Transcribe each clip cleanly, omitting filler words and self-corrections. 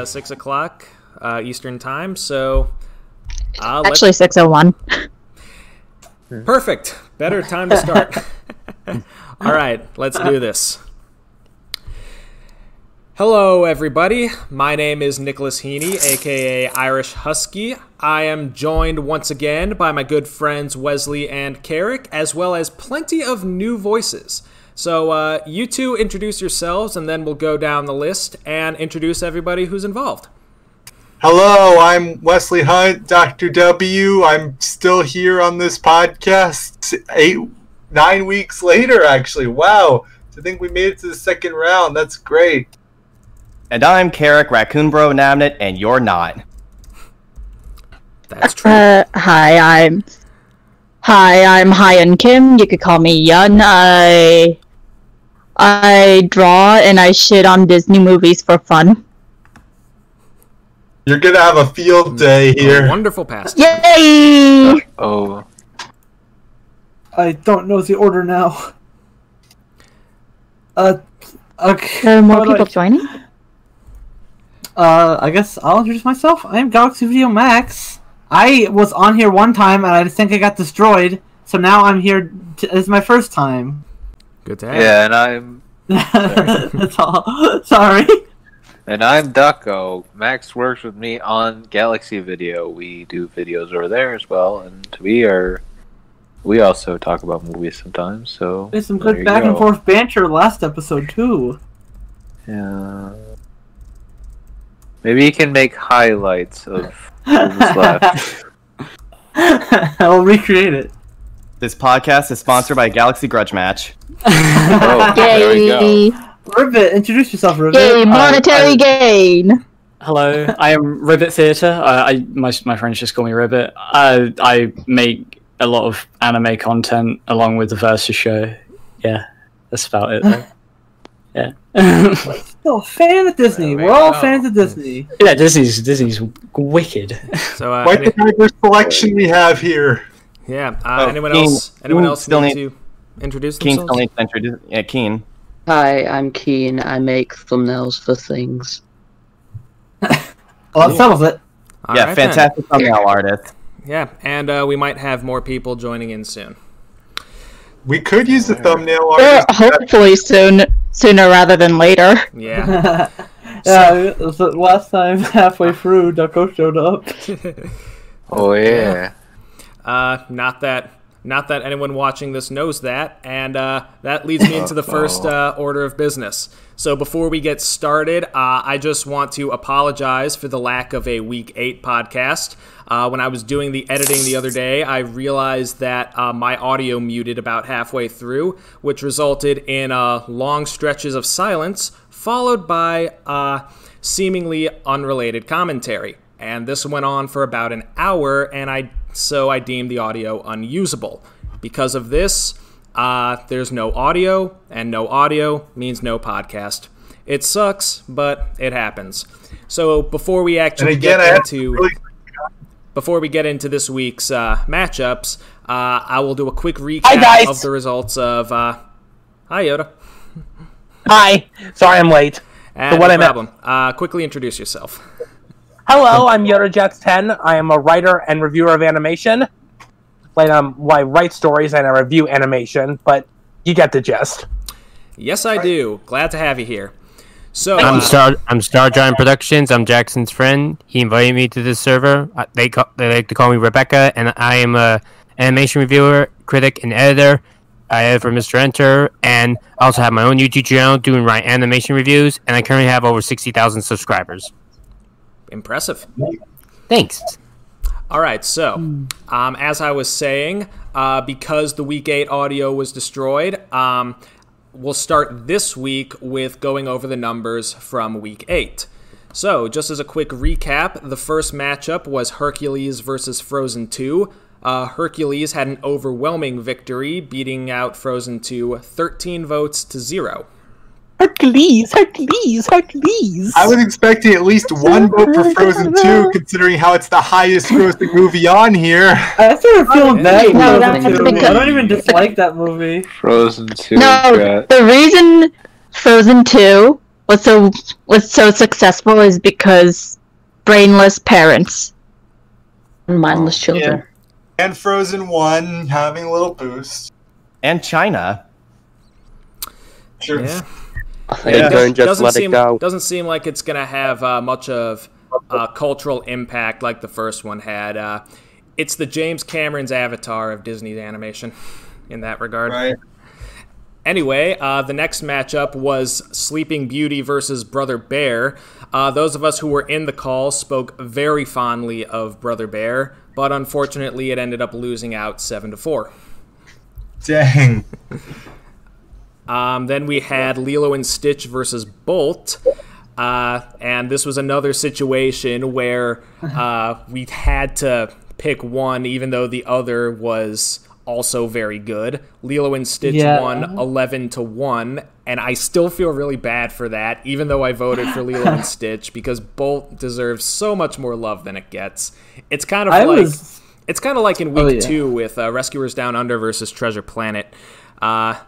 6 o'clock Eastern time, so... Actually, 6:01. Perfect. Better time to start. All right, let's do this. Hello, everybody. My name is Nicholas Heaney, a.k.a. Irish Husky. I am joined once again by my good friends Wesley and Carrick, as well as plenty of new voices. So you two introduce yourselves, and then we'll go down the list and introduce everybody who's involved. Hello, I'm Wesley Hunt, Dr. W. I'm still here on this podcast 9 weeks later, actually. Wow. I think we made it to the second round. That's great. And I'm Carrick, Raccoon Bro Nabnet, and you're not. That's true. Hi, I'm Hyan Kim. You could call me Yun. I draw and I shit on Disney movies for fun. You're gonna have a field day here. Wonderful past. Yay! Oh. I don't know the order now. Okay. There are more people joining? I guess I'll introduce myself. I am Galaxy Video Max. I was on here one time and I think I got destroyed, so now I'm here. It's my first time. Good to have. Yeah, and I'm... That's all. Sorry. And I'm Ducko. Max works with me on Galaxy Video. We do videos over there as well, and we also talk about movies sometimes, so... There's some good back and forth banter last episode, too. Yeah... Maybe you can make highlights of what was left. I'll recreate it. This podcast is sponsored by Galaxy Grudge Match. Oh, there we go. Ribbit, introduce yourself, Ribbit. Yay, monetary gain! Hello, I am Ribbit Theatre. My friends just call me Ribbit. I make a lot of anime content along with the Versus show. Yeah, that's about it, though. Yeah. Still a fan of Disney. We're all fans of Disney. Yeah, Disney's wicked. So, Quite the diverse selection we have here. Yeah. Anyone Keen, else still need to introduce Keen themselves? still needs to introduce... Yeah, Keen. Hi, I'm Keen. I make thumbnails for things. Well, that settles it. All yeah, right, fantastic thumbnail artist. Yeah, and we might have more people joining in soon. We could use the thumbnail Or artist. hopefully sooner rather than later. Yeah. Yeah, so last time, halfway through, Ducko showed up. Oh, yeah. Not that anyone watching this knows that, and that leads me into the first order of business. So before we get started, I just want to apologize for the lack of a Week 8 podcast. When I was doing the editing the other day, I realized that my audio muted about halfway through, which resulted in long stretches of silence, followed by seemingly unrelated commentary. And this went on for about an hour, and so I deemed the audio unusable. Because of this, there's no audio, and no audio means no podcast. It sucks, but it happens. So before we actually get into this week's matchups, I will do a quick recap of the results of... Hi, Yoda. Hi. Sorry I'm late. No problem. Quickly introduce yourself. Hello, I'm YodaJets10. I am a writer and reviewer of animation. I write stories and I review animation, but you get the gist. Yes, I do. Glad to have you here. So I'm Star Giant Productions. I'm Jackson's friend. He invited me to this server. They like to call me Rebecca, and I am a animation reviewer, critic, and editor. I edit for Mr. Enter, and I also have my own YouTube channel doing animation reviews, and I currently have over 60,000 subscribers. Impressive. Thanks. All right, so as I was saying, because the Week 8 audio was destroyed, we'll start this week with going over the numbers from Week 8. So, just as a quick recap, the first matchup was Hercules versus Frozen 2. Hercules had an overwhelming victory, beating out Frozen 2 13 votes to 0. Hercules! I was expecting at least one vote for Frozen 2, considering how it's the highest grossing movie on here. I started feeling bad. No, that's because... I don't even dislike that movie. Frozen 2. No, the reason Frozen 2 what's so successful is because brainless parents and mindless children. And Frozen 1 having a little boost. And China. Sure. Yeah. Doesn't seem like it's gonna have much of a cultural impact like the first one had. It's the James Cameron's Avatar of Disney's animation in that regard. Right. Anyway, the next matchup was Sleeping Beauty versus Brother Bear. Those of us who were in the call spoke very fondly of Brother Bear, but unfortunately it ended up losing out 7-4. Dang. Then we had Lilo and Stitch versus Bolt. And this was another situation where we had to pick one, even though the other was also very good. Lilo and Stitch won 11-1, and I still feel really bad for that, even though I voted for Lilo and Stitch, because Bolt deserves so much more love than it gets. It's kind of like in week 2 with Rescuers Down Under versus Treasure Planet. No,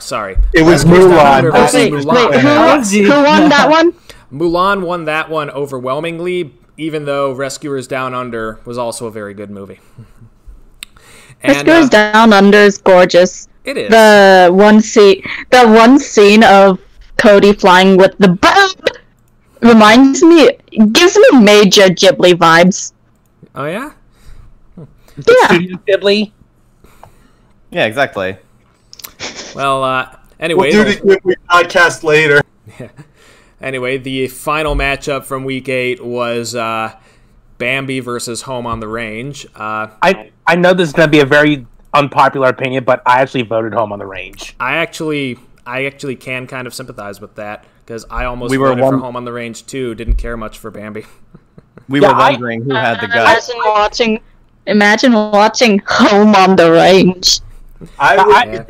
sorry. It was Mulan. Who won that one? Mulan won that one overwhelmingly, even though Rescuers Down Under was also a very good movie. Rescuers Down Under is gorgeous. It is. The one scene of Cody flying with the bird gives me major Ghibli vibes. Oh yeah? Studio Ghibli? Yeah, exactly. Well, anyway. We'll do the Ghibli podcast later. Anyway, the final matchup from week 8 was Bambi versus Home on the Range. I know this is going to be a very unpopular opinion, but I actually voted Home on the Range. I actually can kind of sympathize with that, because I almost voted for Home on the Range too. Didn't care much for Bambi. We were wondering who had the guts. Imagine watching Home on the Range. I like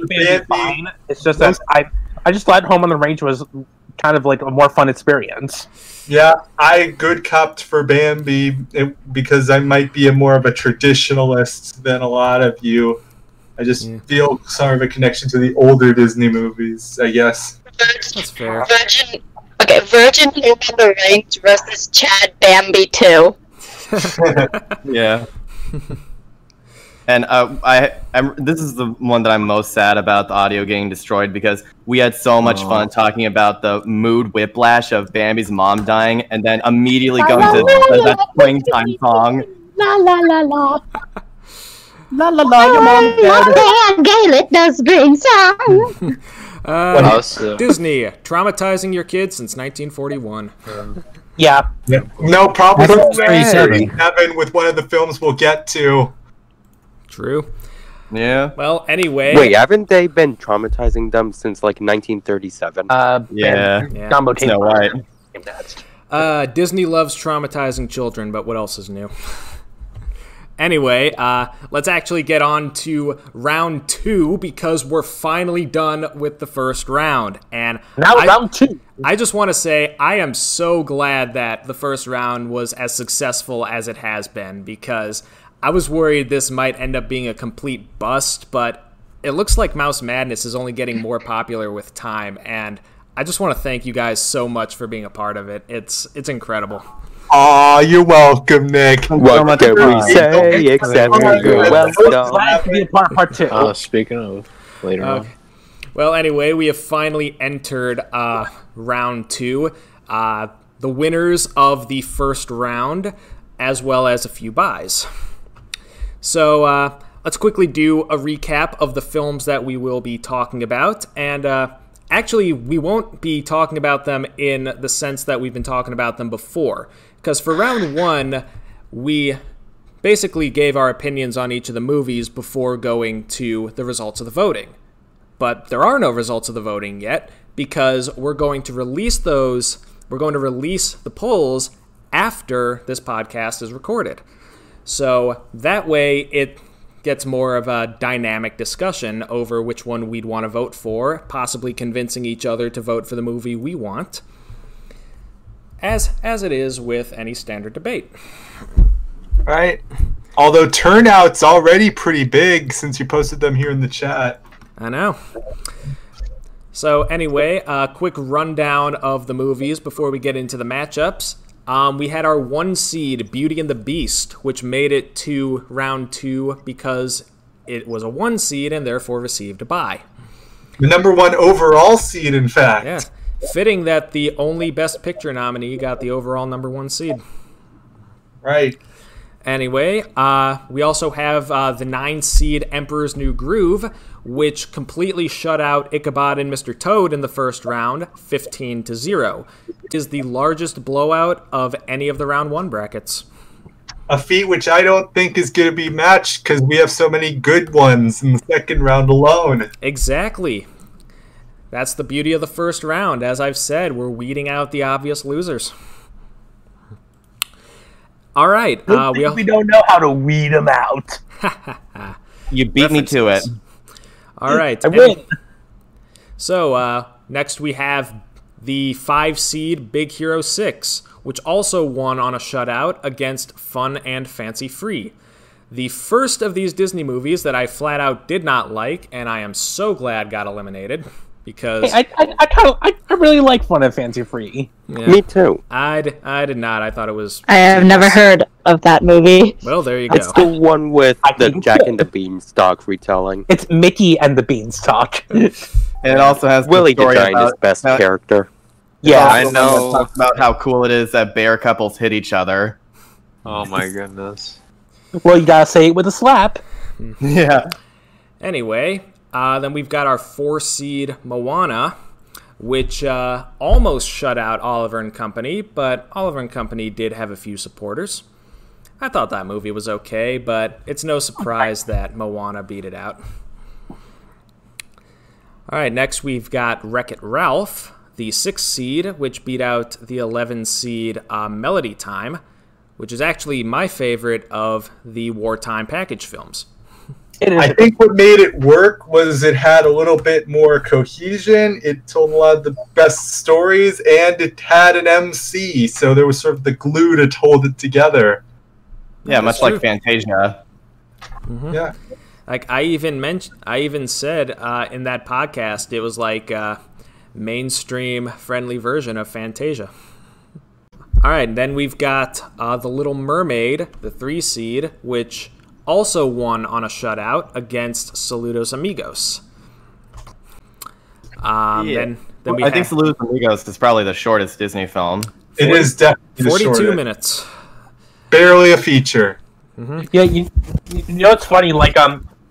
Bambi fine. It's just that I just thought Home on the Range was kind of like a more fun experience. Yeah, I good copped for Bambi because I might be more of a traditionalist than a lot of you. I just feel sort of a connection to the older Disney movies, I guess. That's fair. Virgin Home on the Range versus Chad Bambi 2. Yeah. And this is the one that I'm most sad about, the audio getting destroyed, because we had so much fun talking about the mood whiplash of Bambi's mom dying, and then immediately going to that springtime song. La la la la. La la la, your mom's dead. Gaelic does bring song. Disney, traumatizing your kids since 1941. Yeah. No problem. 37 with one of the films we'll get to. True. Yeah. Well, anyway. Wait, haven't they been traumatizing them since like 1937? Yeah. Snow White. Disney loves traumatizing children, but what else is new? Anyway, let's actually get on to round 2, because we're finally done with the first round. And now round 2. I just want to say I am so glad that the first round was as successful as it has been, because I was worried this might end up being a complete bust, but it looks like Mouse Madness is only getting more popular with time, and I just want to thank you guys so much for being a part of it. It's incredible. Aw, you're welcome, Nick. What can we say except you're welcome? Glad to be a part 2. Speaking of, later on. Well, anyway, we have finally entered round 2. The winners of the first round, as well as a few buys. So let's quickly do a recap of the films that we will be talking about. And actually, we won't be talking about them in the sense that we've been talking about them before. Because for round 1, we basically gave our opinions on each of the movies before going to the results of the voting. But there are no results of the voting yet, because we're going to release those. We're going to release the polls after this podcast is recorded. So that way it gets more of a dynamic discussion over which one we'd want to vote for, possibly convincing each other to vote for the movie we want, as it is with any standard debate. Right. Although turnout's already pretty big since you posted them here in the chat. I know. So anyway, a quick rundown of the movies before we get into the matchups. We had our 1 seed, Beauty and the Beast, which made it to round 2 because it was a 1 seed and therefore received a bye. The number 1 overall seed, in fact. Yeah, fitting that the only Best Picture nominee got the overall number 1 seed. Right. Anyway, we also have the 9 seed Emperor's New Groove, which completely shut out Ichabod and Mr. Toad in the first round, 15-0. It is the largest blowout of any of the round 1 brackets. A feat which I don't think is going to be matched because we have so many good ones in the second round alone. Exactly. That's the beauty of the first round. As I've said, we're weeding out the obvious losers. All right. We don't know how to weed them out. You beat me to it. All right. I win. So next we have the 5 seed Big Hero 6, which also won on a shutout against Fun and Fancy Free. The first of these Disney movies that I flat out did not like, and I am so glad got eliminated. Because I really like Fun and Fancy Free. Yeah, Me too. I did not. I thought it was... I have never heard of that movie. Well, there you go. It's the one with the Jack and the Beanstalk retelling. It's Mickey and the Beanstalk. And it also has Willie the story designed his about best character. Yeah, also I one know. that talks about how cool it is that bear couples hit each other. Oh my goodness. Well, you gotta say it with a slap. Yeah. Anyway, then we've got our 4 seed Moana, which almost shut out Oliver and Company, but Oliver and Company did have a few supporters. I thought that movie was okay, but it's no surprise that Moana beat it out. All right, next we've got Wreck-It Ralph, the 6 seed, which beat out the 11 seed Melody Time, which is actually my favorite of the wartime package films. I think what made it work was it had a little bit more cohesion, it told a lot of the best stories, and it had an MC, so there was sort of the glue to hold it together. Yeah, much like Fantasia. Mm-hmm. Yeah. Like I even said in that podcast, it was like a mainstream friendly version of Fantasia. All right, then we've got The Little Mermaid, the 3 seed, which also won on a shutout against Saludos Amigos. Then I think Saludos Amigos is probably the shortest Disney film. It is definitely 42 minutes. Barely a feature. Mm-hmm. Yeah, you know what's funny? Like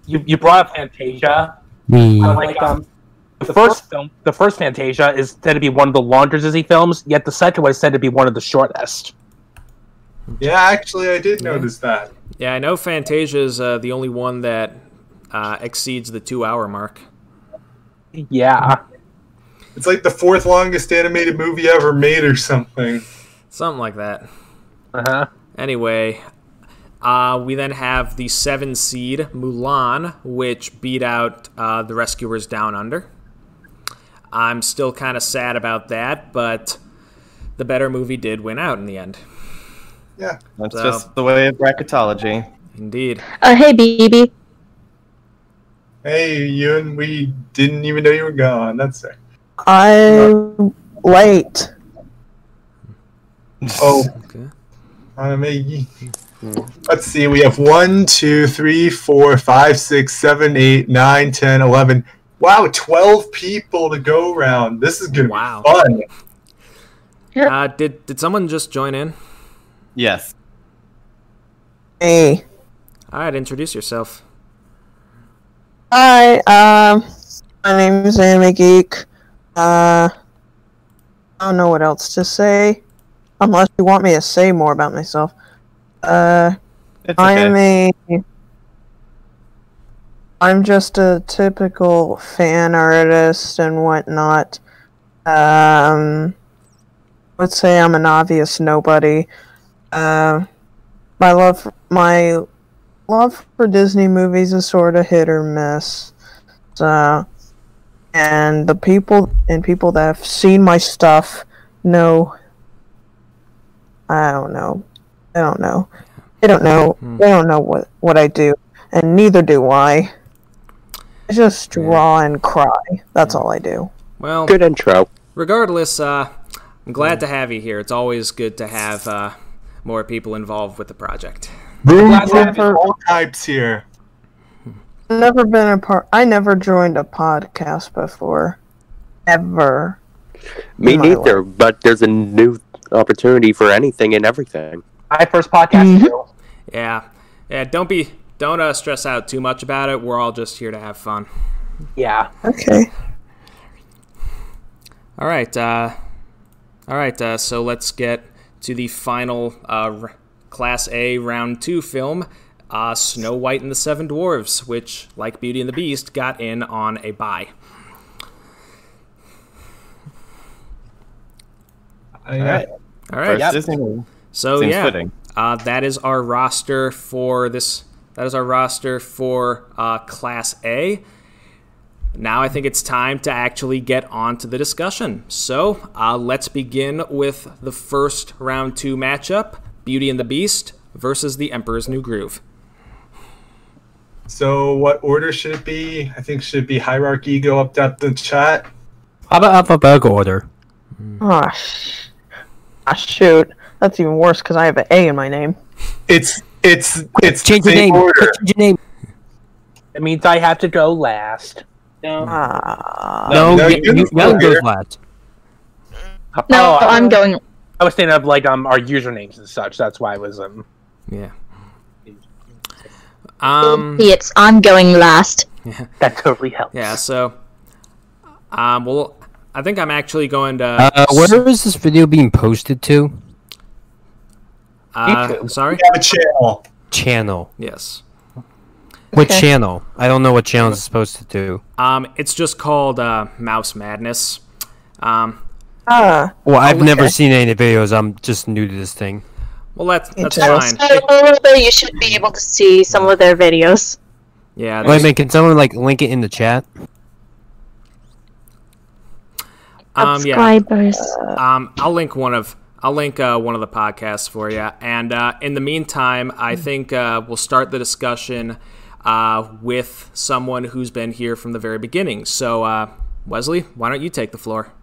you brought up Fantasia. The first Fantasia is said to be one of the longer Disney films, yet the second one is said to be one of the shortest. Yeah, actually, I did notice that. Yeah, I know Fantasia is the only one that exceeds the 2-hour mark. Yeah. It's like the 4th longest animated movie ever made or something. Something like that. Uh-huh. Anyway, we then have the 7 seed Mulan, which beat out The Rescuers Down Under. I'm still kind of sad about that, but the better movie did win out in the end. Yeah. That's just the way of bracketology. Indeed. Hey, BB. Hey, Ewan, we didn't even know you were gone. That's it. I'm late. Oh. Okay. Let's see. We have 1, 2, 3, 4, 5, 6, 7, 8, 9, 10, 11. Wow, 12 people to go around. This is gonna be fun. Did someone just join in? Yes. Hey. All right, introduce yourself. Hi, my name is Anime Geek. I don't know what else to say, unless you want me to say more about myself. I'm just a typical fan artist and whatnot. Let's say I'm an obvious nobody. My love for Disney movies is sort of hit or miss. So, and the people that have seen my stuff know. I don't know. They don't know. They don't know what I do, and neither do I. I just draw and cry. That's all I do. Well, good intro. Regardless, I'm glad to have you here. It's always good to have more people involved with the project. Room for all types here. Never been a part. I never joined a podcast before, ever. Me neither. But there's a new opportunity for anything and everything. My first podcast too. Yeah. Don't stress out too much about it. We're all just here to have fun. Yeah. Okay. All right. So let's get to the final Class A Round 2 film, Snow White and the Seven Dwarfs, which, like Beauty and the Beast, got in on a bye. All right. Yep. So Seems yeah, fitting. that is our roster for this. That is our roster for Class A. Now I think it's time to actually get on to the discussion. So let's begin with the first Round 2 matchup, Beauty and the Beast versus The Emperor's New Groove. So what order should it be? I think should be hierarchy go up the chat. How about alphabetical order? Oh, shoot. That's even worse because I have an A in my name. It's Change your name. order. Change your name. It means I have to go last. No, you goes last. No, I'm going. I was thinking of like our usernames and such. That's why I was Yeah. It's I'm going last. that totally helps. Yeah. So, well, I think I'm actually going to. Where is this video being posted to? Sorry. We have a channel. Channel. Yes. What channel? I don't know what channel it's supposed to do. It's just called Mouse Madness. Well, I've never seen any of the videos. I'm just new to this thing. Well, that's fine. So you should be able to see some of their videos. Yeah. Wait a minute, can someone link it in the chat? Subscribers. I'll link one of the podcasts for you. And in the meantime, I think we'll start the discussion with someone who's been here from the very beginning. So, Wesley, why don't you take the floor?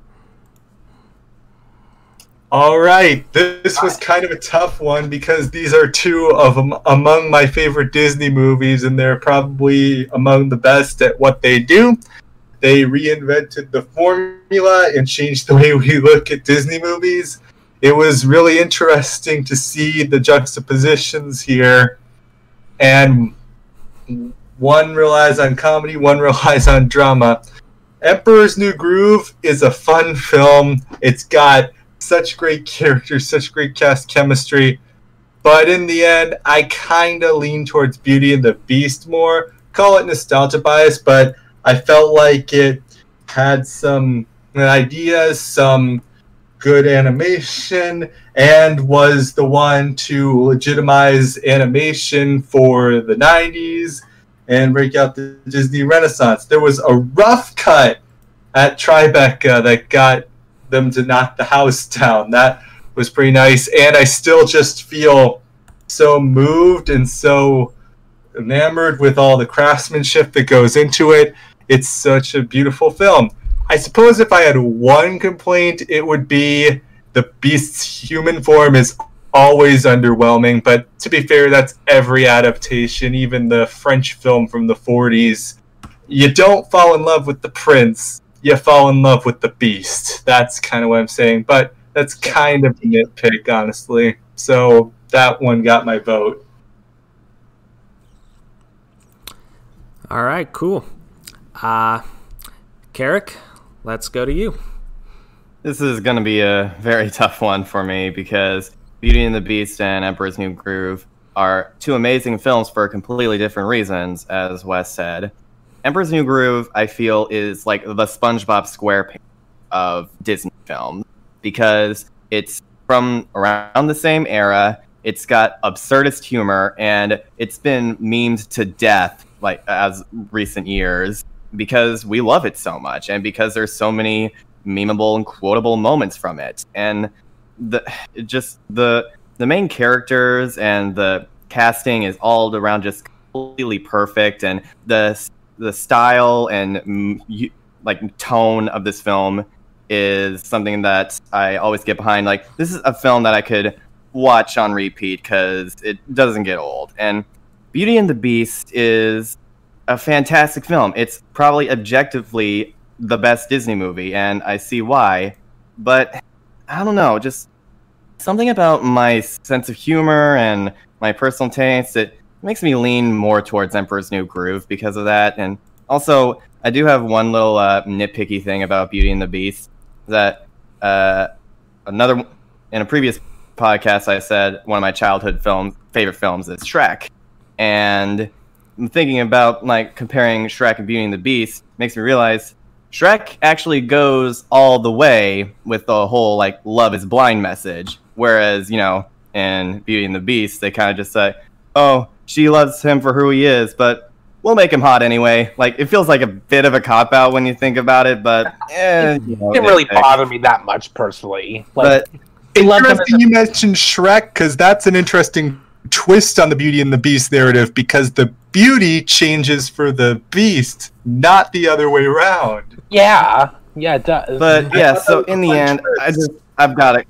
All right, this was kind of a tough one because these are two of among my favorite Disney movies, and they're probably among the best at what they do. They reinvented the formula and changed the way we look at Disney movies. It was really interesting to see the juxtapositions here, and one relies on comedy, one relies on drama. Emperor's New Groove is a fun film. It's got such great characters, such great cast chemistry, but in the end, I kind of lean towards Beauty and the Beast more. Call it nostalgia bias, but I felt like it had some ideas, some good animation, and was the one to legitimize animation for the 90s and break out the Disney Renaissance. There was a rough cut at Tribeca that got them to knock the house down. That was pretty nice, and I still just feel so moved and so enamored with all the craftsmanship that goes into it. It's such a beautiful film. I suppose if I had one complaint, it would be the Beast's human form is always underwhelming, but to be fair, that's every adaptation, even the French film from the 40s. You don't fall in love with the prince, you fall in love with the Beast. That's kind of what I'm saying, but that's kind of a nitpick, honestly. So that one got my vote. All right, cool. Carrick, let's go to you. This is going to be a very tough one for me because Beauty and the Beast and Emperor's New Groove are two amazing films for completely different reasons, as Wes said. Emperor's New Groove, I feel, is like the SpongeBob SquarePants of Disney films because it's from around the same era, it's got absurdist humor, and it's been memed to death like as recent years because we love it so much and because there's so many memeable and quotable moments from it. And the main characters and the casting is all around just completely perfect, and the style and like tone of this film is something that I always get behind. Like, this is a film that I could watch on repeat because it doesn't get old. And Beauty and the Beast is a fantastic film. It's probably objectively the best Disney movie, and I see why. But I don't know, just something about my sense of humor and my personal taste, it makes me lean more towards Emperor's New Groove because of that. And also, I do have one little nitpicky thing about Beauty and the Beast, that in a previous podcast I said one of my childhood favorite films is Shrek. And I'm thinking about like comparing Shrek and Beauty and the Beast makes me realize Shrek actually goes all the way with the whole like love is blind message, whereas, you know, in Beauty and the Beast they kind of just say, oh, she loves him for who he is, but we'll make him hot anyway. Like, it feels like a bit of a cop-out when you think about it, but it didn't really bother me that much personally. Like, but interesting you mentioned Shrek, because that's an interesting twist on the Beauty and the Beast narrative, because the beauty changes for the beast, not the other way around. Yeah, it does. But yeah, so in the end, I've got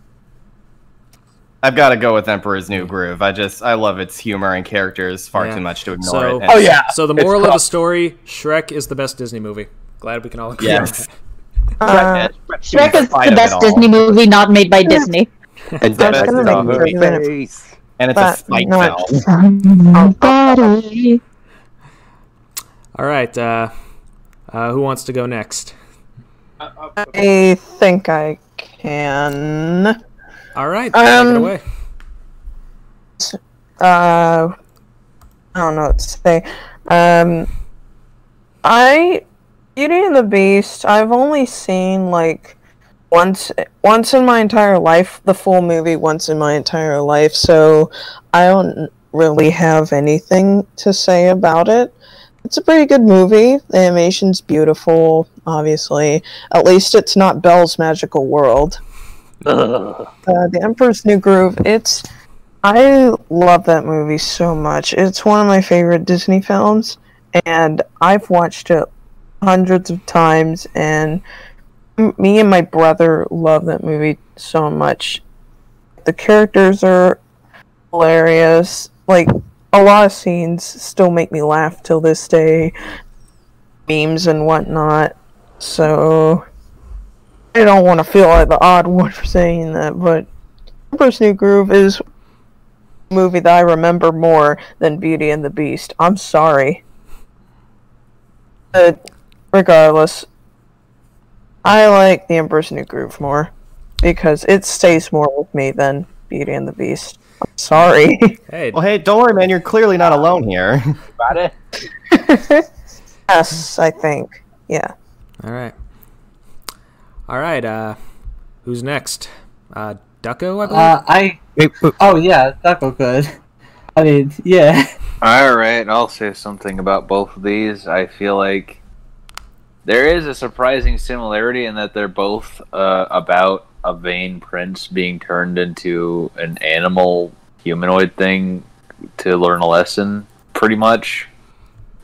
to go with Emperor's New Groove. I love its humor and characters far too much to ignore it. So the moral of the story: Shrek is the best Disney movie. Glad we can all agree. Yes. Shrek is the best Disney movie not made by Disney. It's the best movie. And it's a fight film. All right. Who wants to go next? I think I can. All right. Take it away. I don't know what to say. Beauty and the Beast, I've only seen like once in my entire life, the full movie once in my entire life, so I don't really have anything to say about it. It's a pretty good movie. The animation's beautiful, obviously. At least it's not Belle's Magical World. The Emperor's New Groove, I love that movie so much. It's one of my favorite Disney films, and I've watched it hundreds of times, and me and my brother love that movie so much. The characters are hilarious. Like, a lot of scenes still make me laugh till this day. Memes and whatnot. So, I don't want to feel like the odd one for saying that, but Emperor's New Groove is a movie that I remember more than Beauty and the Beast. I'm sorry. But regardless, I like The Emperor's New Groove more because it stays more with me than Beauty and the Beast. I'm sorry. Hey, don't worry, man. You're clearly not alone here. Got it? Yes, I think. Yeah. All right. Who's next? Ducko, I believe. Oh yeah, Ducko could. I mean, yeah. Alright, I'll say something about both of these. I feel like there is a surprising similarity in that they're both about a vain prince being turned into an animal humanoid thing to learn a lesson, pretty much.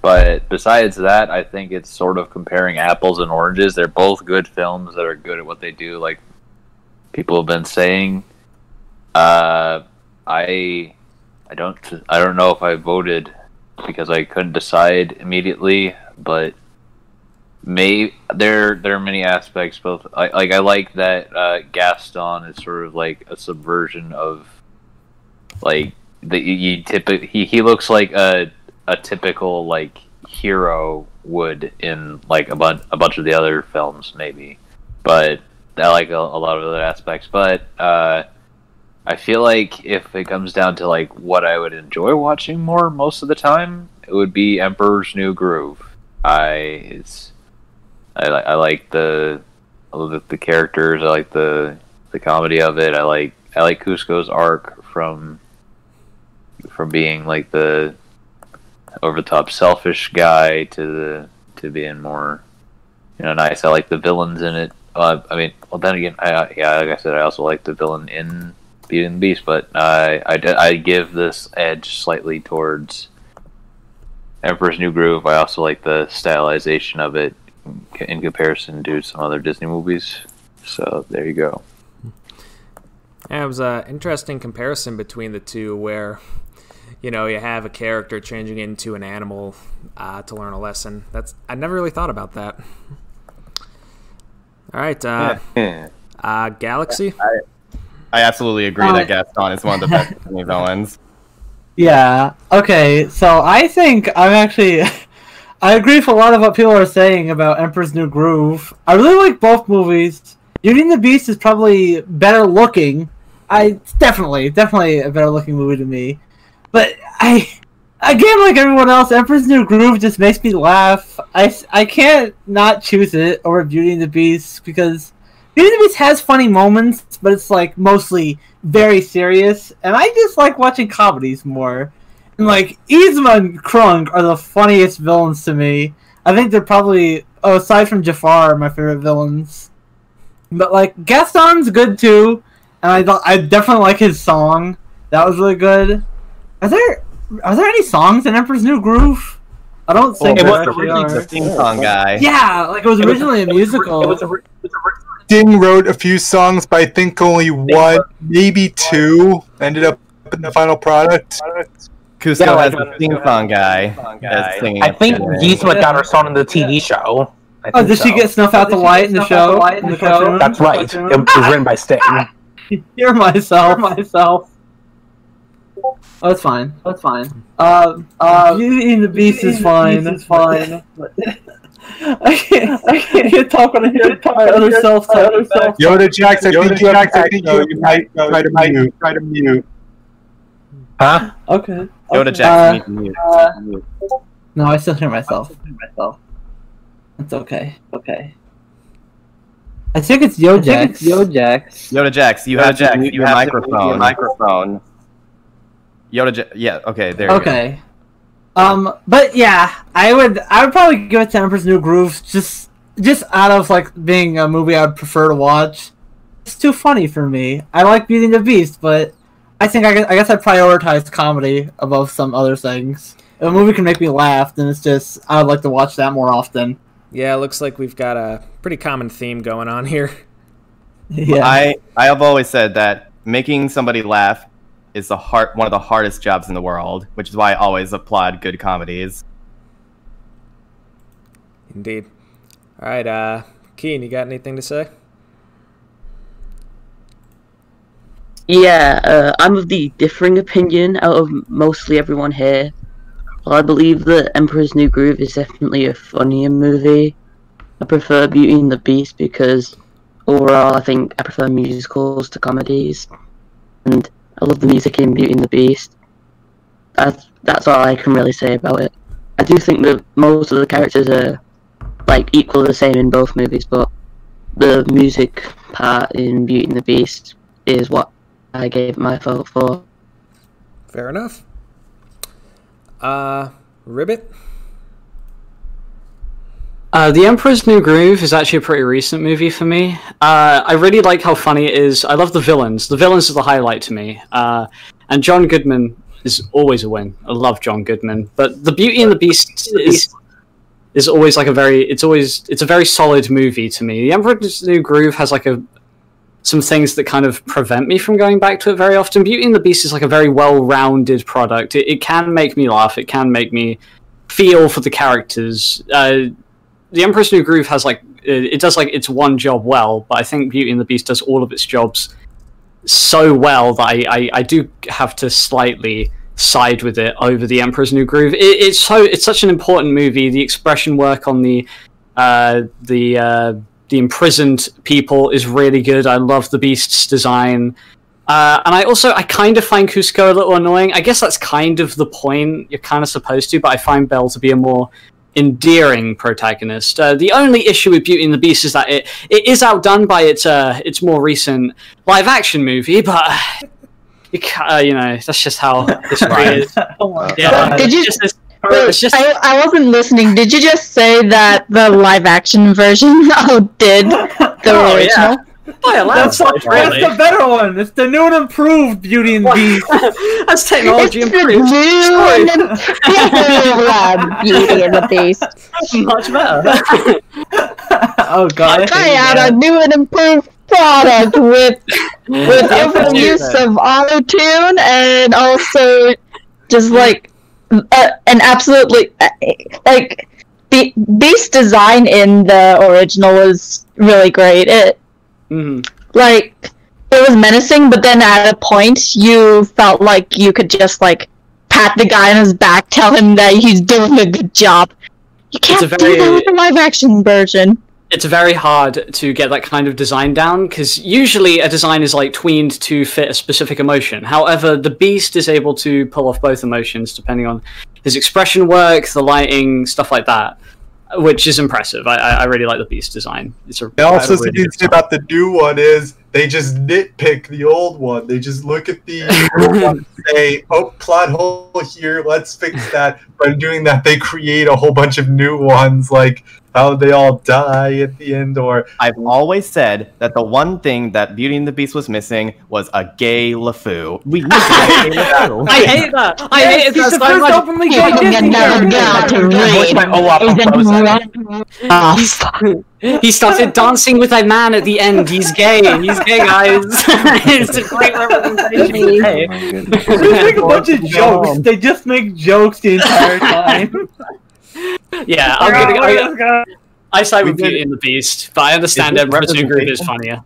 But besides that, I think it's sort of comparing apples and oranges. They're both good films that are good at what they do, like people have been saying. I don't know if I voted because I couldn't decide immediately, but there are many aspects. Both I like that Gaston is sort of like a subversion of like he looks like a typical like hero would in like a bunch of the other films maybe, but I like a lot of other aspects. But I feel like if it comes down to like what I would enjoy watching more most of the time, it would be Emperor's New Groove. I like the characters. I like the comedy of it. I like Cusco's arc from being like the over the top selfish guy to being more nice. I like the villains in it. Then again, like I said, I also like the villain in Beauty and the Beast, but I give this edge slightly towards Emperor's New Groove. I also like the stylization of it in comparison to some other Disney movies. So there you go. Yeah, it was an interesting comparison between the two where, you have a character changing into an animal to learn a lesson. I never really thought about that. All right, Galaxy? I absolutely agree that Gaston is one of the best Disney villains. Yeah, okay, so I think I agree with a lot of what people are saying about Emperor's New Groove. I really like both movies. Beauty and the Beast is probably better looking. It's definitely a better looking movie to me. But again, like everyone else, Emperor's New Groove just makes me laugh. I can't not choose it over Beauty and the Beast because Beauty and the Beast has funny moments, but it's like mostly very serious, and I just like watching comedies more. And like Yzma and Krunk are the funniest villains to me. I think they're probably, aside from Jafar, my favorite villains. But like Gaston's good too, and I definitely like his song. That was really good. Are there any songs in Emperor's New Groove? I don't think it was originally the theme song guy. Yeah, like it was originally a musical. Ding wrote a few songs, but I think only one, maybe two, ended up in the final product. Cusco has a theme song guy. I think Yzma got her song in the TV show. Did she get Snuff Out the Light in the show? That's right. It was written by Sting. Hear myself. Oh, it's fine. Beauty and the Beast is fine. I can't talk when I hear my other self. Yoda Jax, I think you might try to mute. Huh? Okay. Yoda Jax, you need to mute. No, I still hear myself. It's okay. I think it's Yojax. Yoda Jax, you have to mute your microphone. Yeah, okay, there you go. Okay. But yeah, I would probably give it to Emperor's New Groove just out of like being a movie I'd prefer to watch. It's too funny for me. I like Beauty and the Beast, but I guess I prioritize comedy above some other things. If a movie can make me laugh, then I would like to watch that more often. Yeah, it looks like we've got a pretty common theme going on here. Yeah. I have always said that making somebody laugh is one of the hardest jobs in the world, which is why I always applaud good comedies. Indeed. All right, Keen, you got anything to say? Yeah, I'm of the differing opinion out of mostly everyone here. Well, I believe that Emperor's New Groove is definitely a funnier movie. I prefer Beauty and the Beast because overall I think I prefer musicals to comedies. And I love the music in Beauty and the Beast. That's all I can really say about it. I do think that most of the characters are like equally the same in both movies, but the music part in Beauty and the Beast is what I gave my vote for. Fair enough. Ribbit? The Emperor's New Groove is actually a pretty recent movie for me. I really like how funny it is. I love the villains. The villains are the highlight to me. And John Goodman is always a win. I love John Goodman. But the Beauty and the Beast is always like it's a very solid movie to me. The Emperor's New Groove has like some things that kind of prevent me from going back to it very often. Beauty and the Beast is like a very well-rounded product. It can make me laugh. It can make me feel for the characters. The Emperor's New Groove has it does its one job well, but I think Beauty and the Beast does all of its jobs so well that I do have to slightly side with it over the Emperor's New Groove. It's such an important movie. The expression work on the imprisoned people is really good. I love the Beast's design. And I kind of find Kuzco a little annoying. I guess that's kind of the point. You're kind of supposed to, but I find Belle to be a more endearing protagonist. The only issue with Beauty and the Beast is that it is outdone by its more recent live-action movie, but that's just how this is. Yeah, Did you? I wasn't listening. Did you just say that the live-action version outdid the original? By a landslide, really. That's the better one. It's the new and improved Beauty and the Beast. That's technology It's improved. the new and Beauty and the Beast. Much better. Oh god. Try out a new and improved product with every use of auto-tune and also just like an absolutely like the Beast design in the original was really great. Like it was menacing, but then at a point you felt like you could just like pat the guy on his back, tell him that he's doing a good job. You can't do that with the live action version. It's very hard to get that kind of design down, because usually a design is like tweened to fit a specific emotion. However, the Beast is able to pull off both emotions depending on his expression work, the lighting, stuff like that, which is impressive. I really like the Beast design. It's a also something to say about the new one is they just nitpick the old one. They just look at the old one and say, oh, plot hole here, let's fix that. By doing that, they create a whole bunch of new ones, like how they all die at the end, or... I've always said that the one thing that Beauty and the Beast was missing was a gay LeFou. We need to get a gay LeFou. I hate that. I hate that so much. Openly gay He started dancing with a man at the end. He's gay. He's gay, guys. It's a great representation. They make a bunch of jokes. They just make jokes the entire time. Yeah, I side with Beauty and the Beast, but I understand that Representative Group is funnier.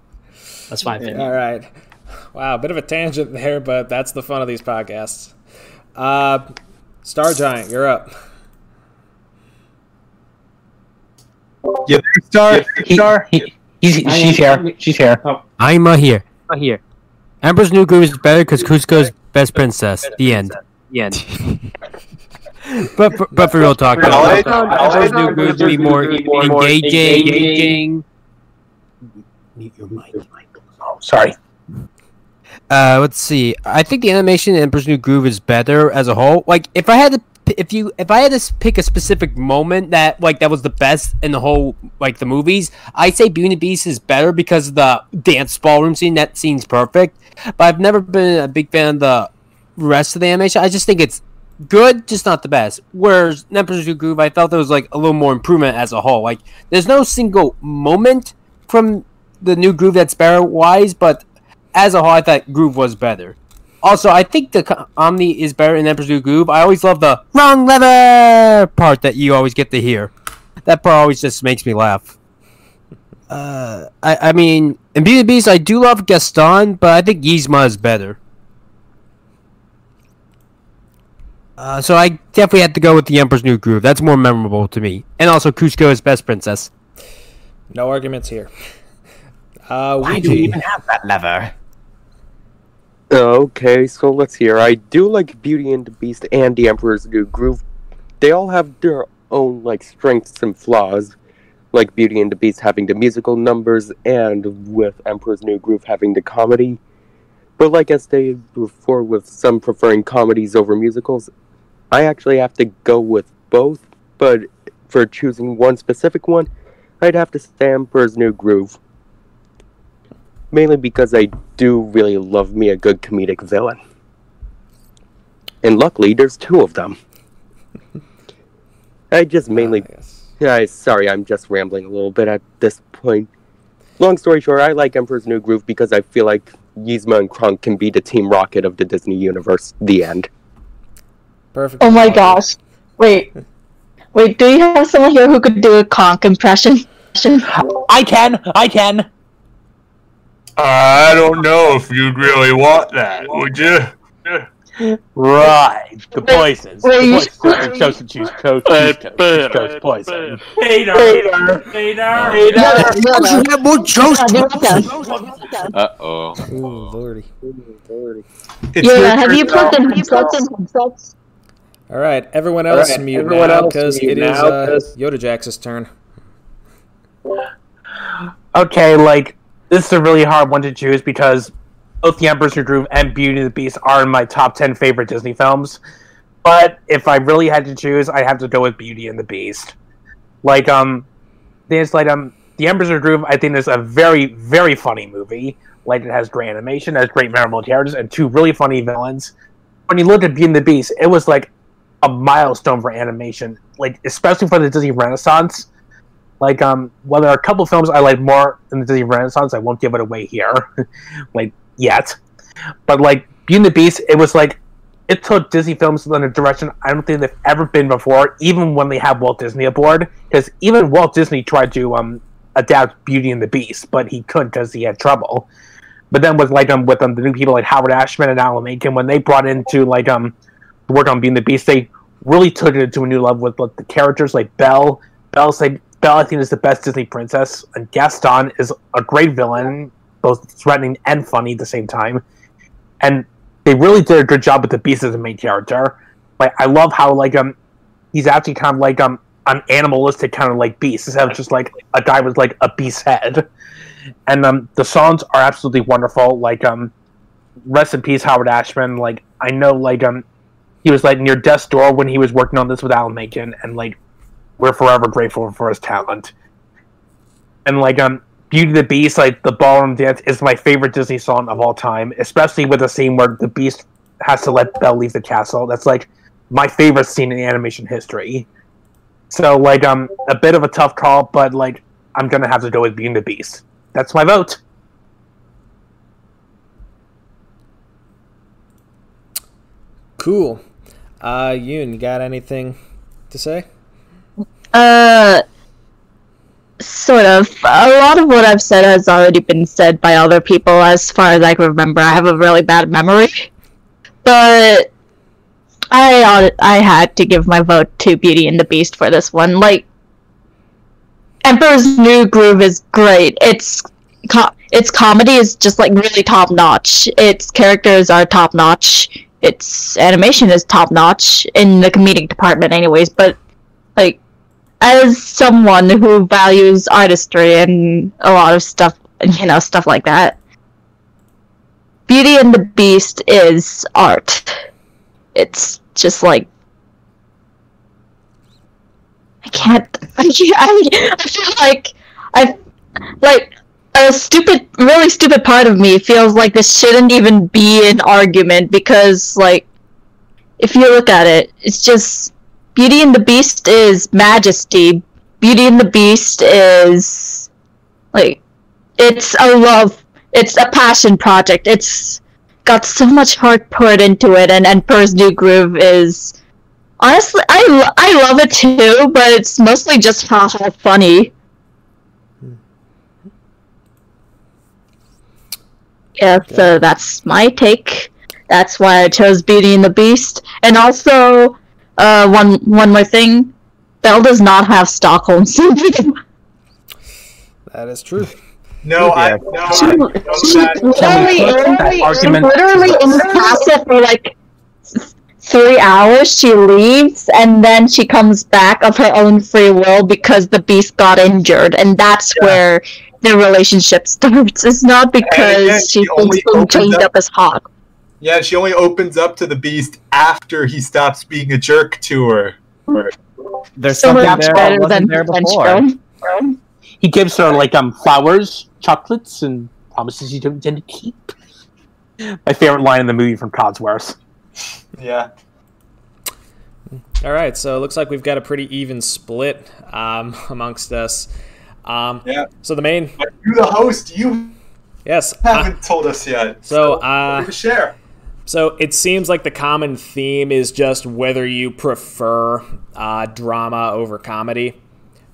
That's my opinion. All right. Wow, a bit of a tangent there, but that's the fun of these podcasts. Star Giant, you're up. Yeah, Star. She's here. She's here. I'm here. Emperor's New Groove is better because Cusco's best princess. The end. But for real talk, Emperor's New Groove to be more engaging. Mute your mic. Oh, sorry. Let's see. I think the animation in Emperor's New Groove is better as a whole. Like, if I had to pick a specific moment that was the best in the whole the movies, I'd say Beauty and the Beast is better because of the dance ballroom scene. That scene's perfect. But I've never been a big fan of the rest of the animation. I just think it's good, just not the best. Whereas Emperor's New Groove, I felt there was a little more improvement as a whole. Like, there's no single moment from the New Groove that's better wise, but as a whole, I thought Groove was better. Also, I think the Omni is better in Emperor's New Groove. I always love the wrong lever part that you always get to hear. That part always just makes me laugh. I mean, in Beauty and the Beast, I do love Gaston, but I think Yzma is better. So I definitely had to go with the Emperor's New Groove. That's more memorable to me. And also, Cusco is best princess. No arguments here. Why do we even have that lever? Okay, so let's hear. I do like Beauty and the Beast and the Emperor's New Groove. They all have their own strengths and flaws. Like Beauty and the Beast having the musical numbers, and with Emperor's New Groove having the comedy. But like I stated before, with some preferring comedies over musicals, I actually have to go with both. But for choosing one specific one, I'd have to say Emperor's New Groove. Mainly because I do really love me a good comedic villain. And luckily, there's two of them. I just mainly... sorry, I'm just rambling a little bit at this point. Long story short, I like Emperor's New Groove because I feel like Yzma and Kronk can be the Team Rocket of the Disney universe. The end. Perfect. Oh my gosh. Wait, do you have someone here who could do a Kronk impression? I can. I don't know if you'd really want that, would you? Right. The poisons. Chose to choose poison. Hater. Uh-oh. Ooh, lordy. Yeah, have you plugged in headsets? All right, everyone else mute now, because it is Yoda Jax's turn. Okay, this is a really hard one to choose because both The Emperor's New Groove and Beauty and the Beast are in my top 10 favorite Disney films. But if I really had to choose, I'd have to go with Beauty and the Beast. The Emperor's New Groove, I think, is a very, very funny movie. Like, it has great animation, it has great memorable characters, and 2 really funny villains. When you look at Beauty and the Beast, it was like a milestone for animation, like especially for the Disney Renaissance. Like, well, there are a couple films I like more in the Disney Renaissance. I won't give it away here, like yet. But like Beauty and the Beast, it was like it took Disney films in a direction I don't think they've ever been before. Even when they had Walt Disney aboard, because even Walt Disney tried to adapt Beauty and the Beast, but he couldn't because he had trouble. But then with the new people like Howard Ashman and Alan Menken, when they brought into work on Beauty and the Beast, they really took it to a new level with the characters like Belle. Belle, I think, is the best Disney princess, and Gaston is a great villain, both threatening and funny at the same time. And they really did a good job with the Beast as a main character. Like, I love how he's actually kind of like an animalistic kind of like beast, instead of just like a guy with like a beast head. And the songs are absolutely wonderful. Like, rest in peace, Howard Ashman. Like, I know, he was like near death's door when he was working on this with Alan Menken, and like we're forever grateful for his talent. And like Beauty and the Beast, like the ballroom dance, is my favorite Disney song of all time, especially with the scene where the Beast has to let Belle leave the castle. That's like my favorite scene in animation history. So like a bit of a tough call, but like I'm gonna have to go with Beauty and the Beast. That's my vote. Cool. Yoon, you got anything to say? Sort of. A lot of what I've said has already been said by other people as far as I can remember. I have a really bad memory. But I had to give my vote to Beauty and the Beast for this one. Like, Emperor's New Groove is great. Its comedy is just like really top notch. Its characters are top notch. Its animation is top notch in the comedic department, anyways. But like, as someone who values artistry and a lot of stuff, stuff like that, Beauty and the Beast is art. It's just like I feel like a really stupid part of me feels like this shouldn't even be an argument, because like if you look at it, it's just Beauty and the Beast is majesty. Beauty and the Beast is like it's a passion project. It's got so much heart poured into it, and Emperor's New Groove is honestly I love it too, but it's mostly just how funny. Yeah, so that's my take. That's why I chose Beauty and the Beast. And also, one more thing, Belle does not have Stockholm syndrome. That is true. She's literally in the castle for like 3 hours. She leaves, and then she comes back of her own free will because the Beast got injured, and that's where their relationship starts. It's not because she's being chained up as hot. Yeah, she only opens up to the Beast after he stops being a jerk to her. There's So something much there that better wasn't than there French before. girl. He gives her like flowers, chocolates, and promises he don't intend to keep. My favorite line in the movie from Codsworth. Yeah. All right, so it looks like we've got a pretty even split amongst us. Yeah. So the main. But you, the host, you haven't told us yet. So share. So it seems like the common theme is just whether you prefer drama over comedy.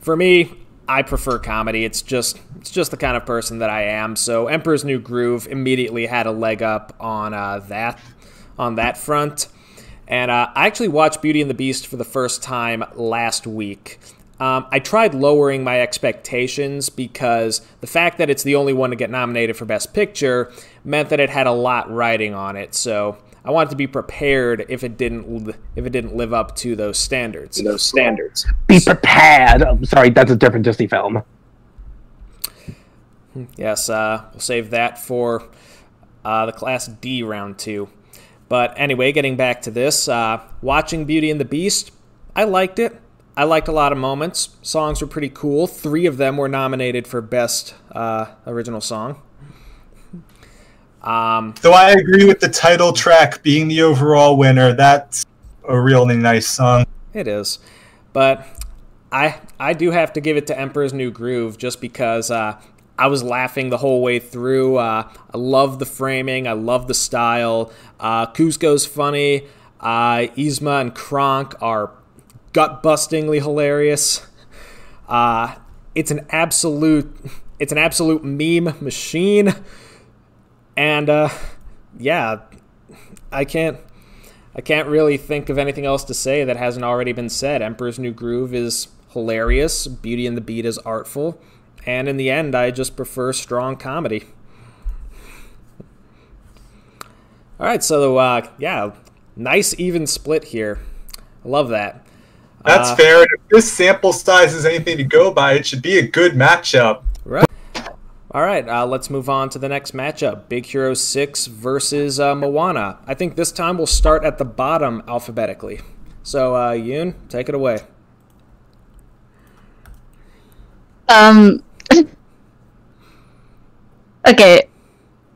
For me, I prefer comedy. It's just the kind of person that I am. So Emperor's New Groove immediately had a leg up on that front. And I actually watched Beauty and the Beast for the first time last week. I tried lowering my expectations because the fact that it's the only one to get nominated for Best Picture meant that it had a lot riding on it. So I wanted to be prepared if it didn't live up to those standards. Be prepared. I'm sorry, that's a different Disney film. Yes, we'll save that for the Class D round 2. But anyway, getting back to this, watching Beauty and the Beast, I liked it. I liked a lot of moments. Songs were pretty cool. 3 of them were nominated for Best Original Song. Though I agree with the title track being the overall winner. That's a really nice song. It is. But I do have to give it to Emperor's New Groove just because I was laughing the whole way through. I love the framing. I love the style. Kuzco's funny. Yzma and Kronk are gut-bustingly hilarious. It's an absolute meme machine. And yeah, I can't really think of anything else to say that hasn't already been said. Emperor's New Groove is hilarious. Beauty and the Beat is artful. And in the end, I just prefer strong comedy. All right, so yeah, nice even split here. I love that. That's fair. If this sample size is anything to go by, it should be a good matchup. Right. All right, let's move on to the next matchup. Big Hero 6 versus Moana. I think this time we'll start at the bottom alphabetically. So, Yoon, take it away. Okay.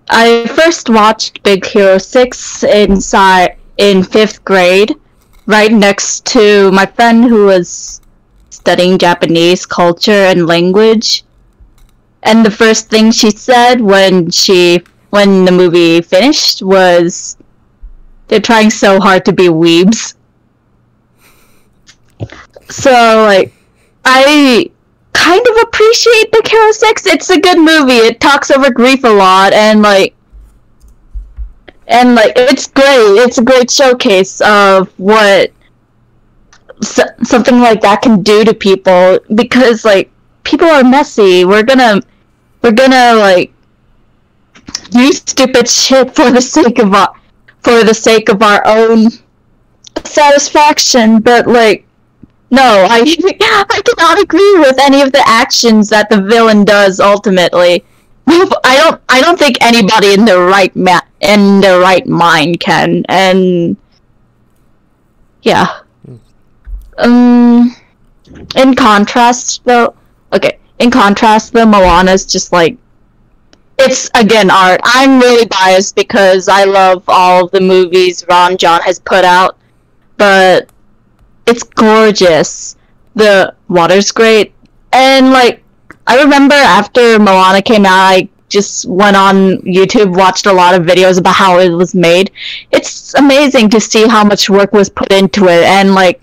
I first watched Big Hero 6 in 5th grade, right next to my friend who was studying Japanese culture and language. And the first thing she said when the movie finished was, "They're trying so hard to be weebs." So, like, I kind of appreciate Big Hero 6. It's a good movie. It talks over grief a lot, and it's great. It's a great showcase of what something like that can do to people, because, like, people are messy. We're gonna like do stupid shit for the sake of our own satisfaction, but, like, no, I cannot agree with any of the actions that the villain does ultimately. I don't think anybody in their right mind can, and yeah. In contrast, though, Moana's just like, it's again art. I'm really biased because I love all of the movies Ron John has put out, but it's gorgeous. The water's great, and, like, I remember after Moana came out, I just went on YouTube, watched a lot of videos about how it was made. It's amazing to see how much work was put into it, and, like,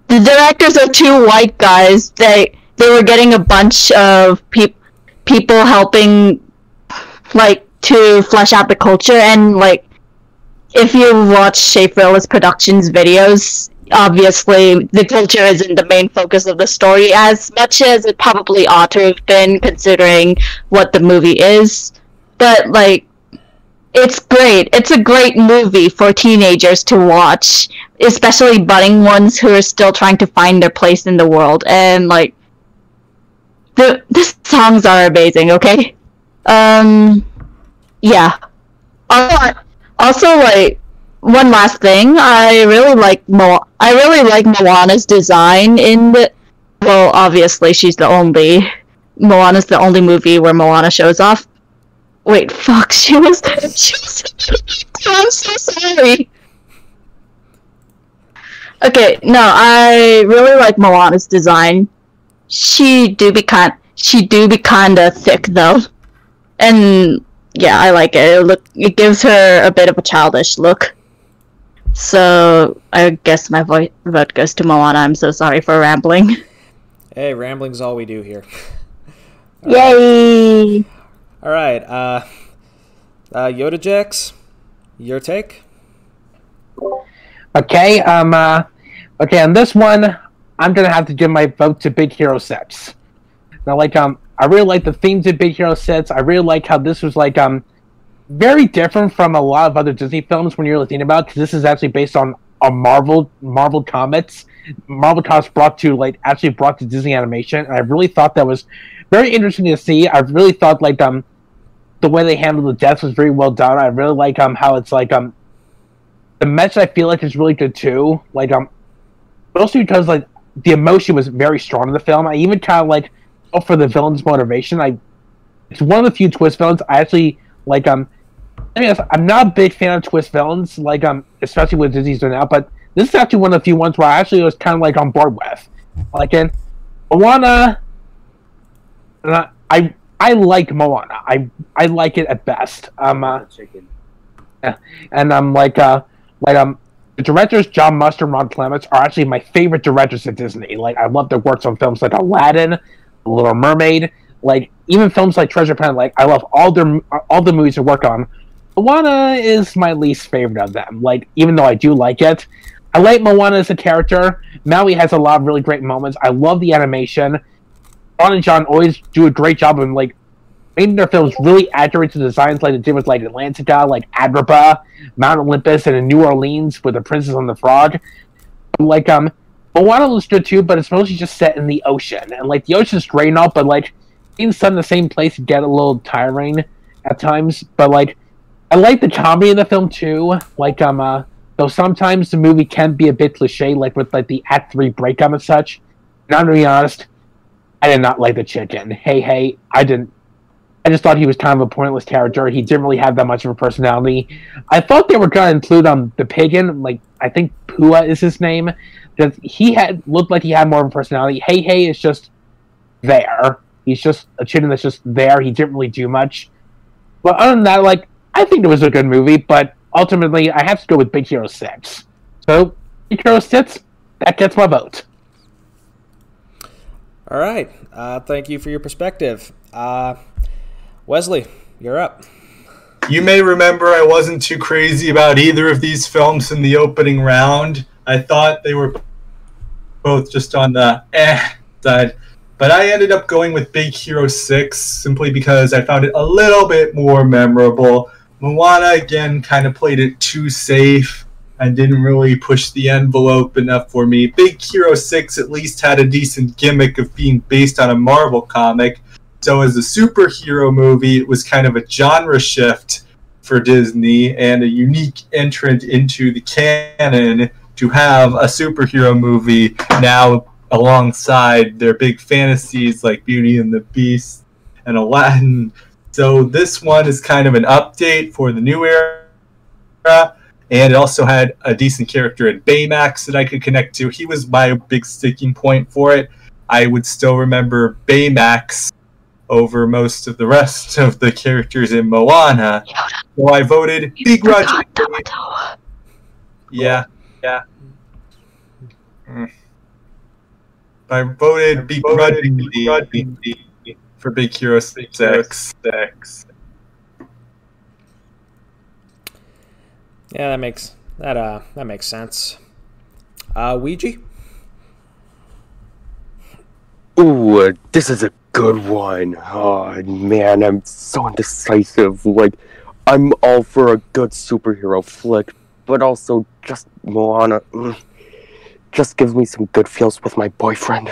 the directors are 2 white guys. They were getting a bunch of people helping, like, to flesh out the culture, and, like, if you watch Schaefer Ellis Productions videos, obviously the culture isn't the main focus of the story as much as it probably ought to have been, considering what the movie is. But, like, it's great. It's a great movie for teenagers to watch, especially budding ones who are still trying to find their place in the world. And, like, the songs are amazing, okay? Yeah. Also, like, one last thing, I really like Moana's design in the... Well, obviously, Moana's the only movie where Moana shows off. Wait, fuck, she was I'm so sorry. Okay, no, I really like Moana's design. She do be kinda thick, though. And yeah, I like it. It gives her a bit of a childish look. So I guess my vote goes to Moana. I'm so sorry for rambling. Hey, rambling's all we do here. Yay! All right, Yoda Jax, your take? Okay, okay, on this one, I'm gonna have to give my vote to Big Hero 6. Now, like, I really like the themes of Big Hero 6. I really like how this was, like, very different from a lot of other Disney films when you're really thinking about it, because this is actually based on a Marvel comics. Marvel comics brought to Disney animation, and I really thought that was very interesting to see. I really thought, like, the way they handled the deaths was very well done. I really like how it's like the message I feel like is really good too. Like mostly because, like, the emotion was very strong in the film. I even kind of like for the villain's motivation. It's one of the few twist villains I actually like. I mean, I'm not a big fan of twist villains, like especially with Disney's doing now. But this is actually one of the few ones where I actually was kind of like on board with. Like in Moana, I like Moana. I like it at best. Yeah. And the directors John Muster and Ron Clements are actually my favorite directors at Disney. Like I love their works on films like Aladdin, The Little Mermaid, like even films like Treasure Planet. Like I love all the movies they work on. Moana is my least favorite of them. Like even though I do like it, I like Moana as a character. Maui has a lot of really great moments. I love the animation. Ron and John always do a great job of like making their films really accurate to designs, like they did with like Atlantica, like Agrabah, Mount Olympus, and in New Orleans with the Princess and the Frog. Like Moana looks good too, but it's mostly just set in the ocean, and like the ocean's great and all, but like being set in the same place can get a little tiring at times. But like I like the comedy in the film too. Like though sometimes the movie can be a bit cliche, like with like the Act 3 breakup and such. And I'm gonna be honest, I did not like the chicken. Hey, I didn't. I just thought he was kind of a pointless character. He didn't really have that much of a personality. I thought they were going to include the pagan, like I think Pua is his name, because he looked like he had more of a personality. Hey is just there. He's just a chicken that's just there. He didn't really do much. But other than that, like I think it was a good movie. But ultimately, I have to go with Big Hero 6. So Big Hero 6, that gets my vote. All right. Thank you for your perspective. Wesley, you're up. You may remember I wasn't too crazy about either of these films in the opening round. I thought they were both just on the side. But I ended up going with Big Hero 6 simply because I found it a little bit more memorable. Moana, again, kind of played it too safe and didn't really push the envelope enough for me. Big Hero 6 at least had a decent gimmick of being based on a Marvel comic. So as a superhero movie, it was kind of a genre shift for Disney and a unique entrant into the canon to have a superhero movie now alongside their big fantasies like Beauty and the Beast and Aladdin. So this one is kind of an update for the new era, and it also had a decent character in Baymax that I could connect to. He was my big sticking point for it. I would still remember Baymax over most of the rest of the characters in Moana. So I voted begrudgingly. Yeah. I voted begrudgingly for Big Hero 6. Yeah, that makes sense. Ouija? Ooh, this is a good one. Oh man, I'm so indecisive. Like, I'm all for a good superhero flick, but also just Moana just gives me some good feels with my boyfriend.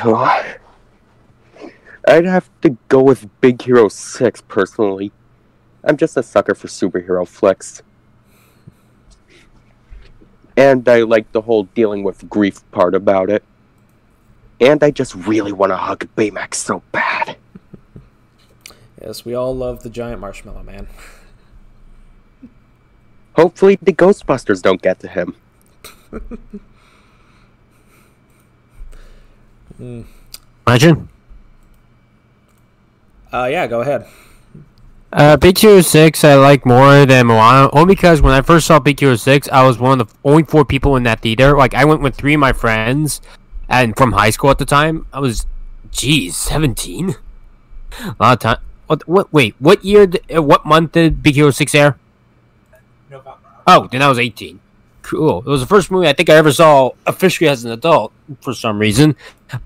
I'd have to go with Big Hero 6 personally. I'm just a sucker for superhero flicks. And I like the whole dealing with grief part about it. And I just really want to hug Baymax so bad. Yes, we all love the giant marshmallow man. Hopefully the Ghostbusters don't get to him. Imagine. Yeah, go ahead. Big Hero 6 I like more than Moana, only because when I first saw Big Hero 6, I was one of the only 4 people in that theater. Like, I went with 3 of my friends, and from high school at the time. I was, 17? A lot of time. Wait, what year, what month did Big Hero 6 air? November. Oh, then I was 18. Cool. It was the first movie I think I ever saw officially as an adult, for some reason.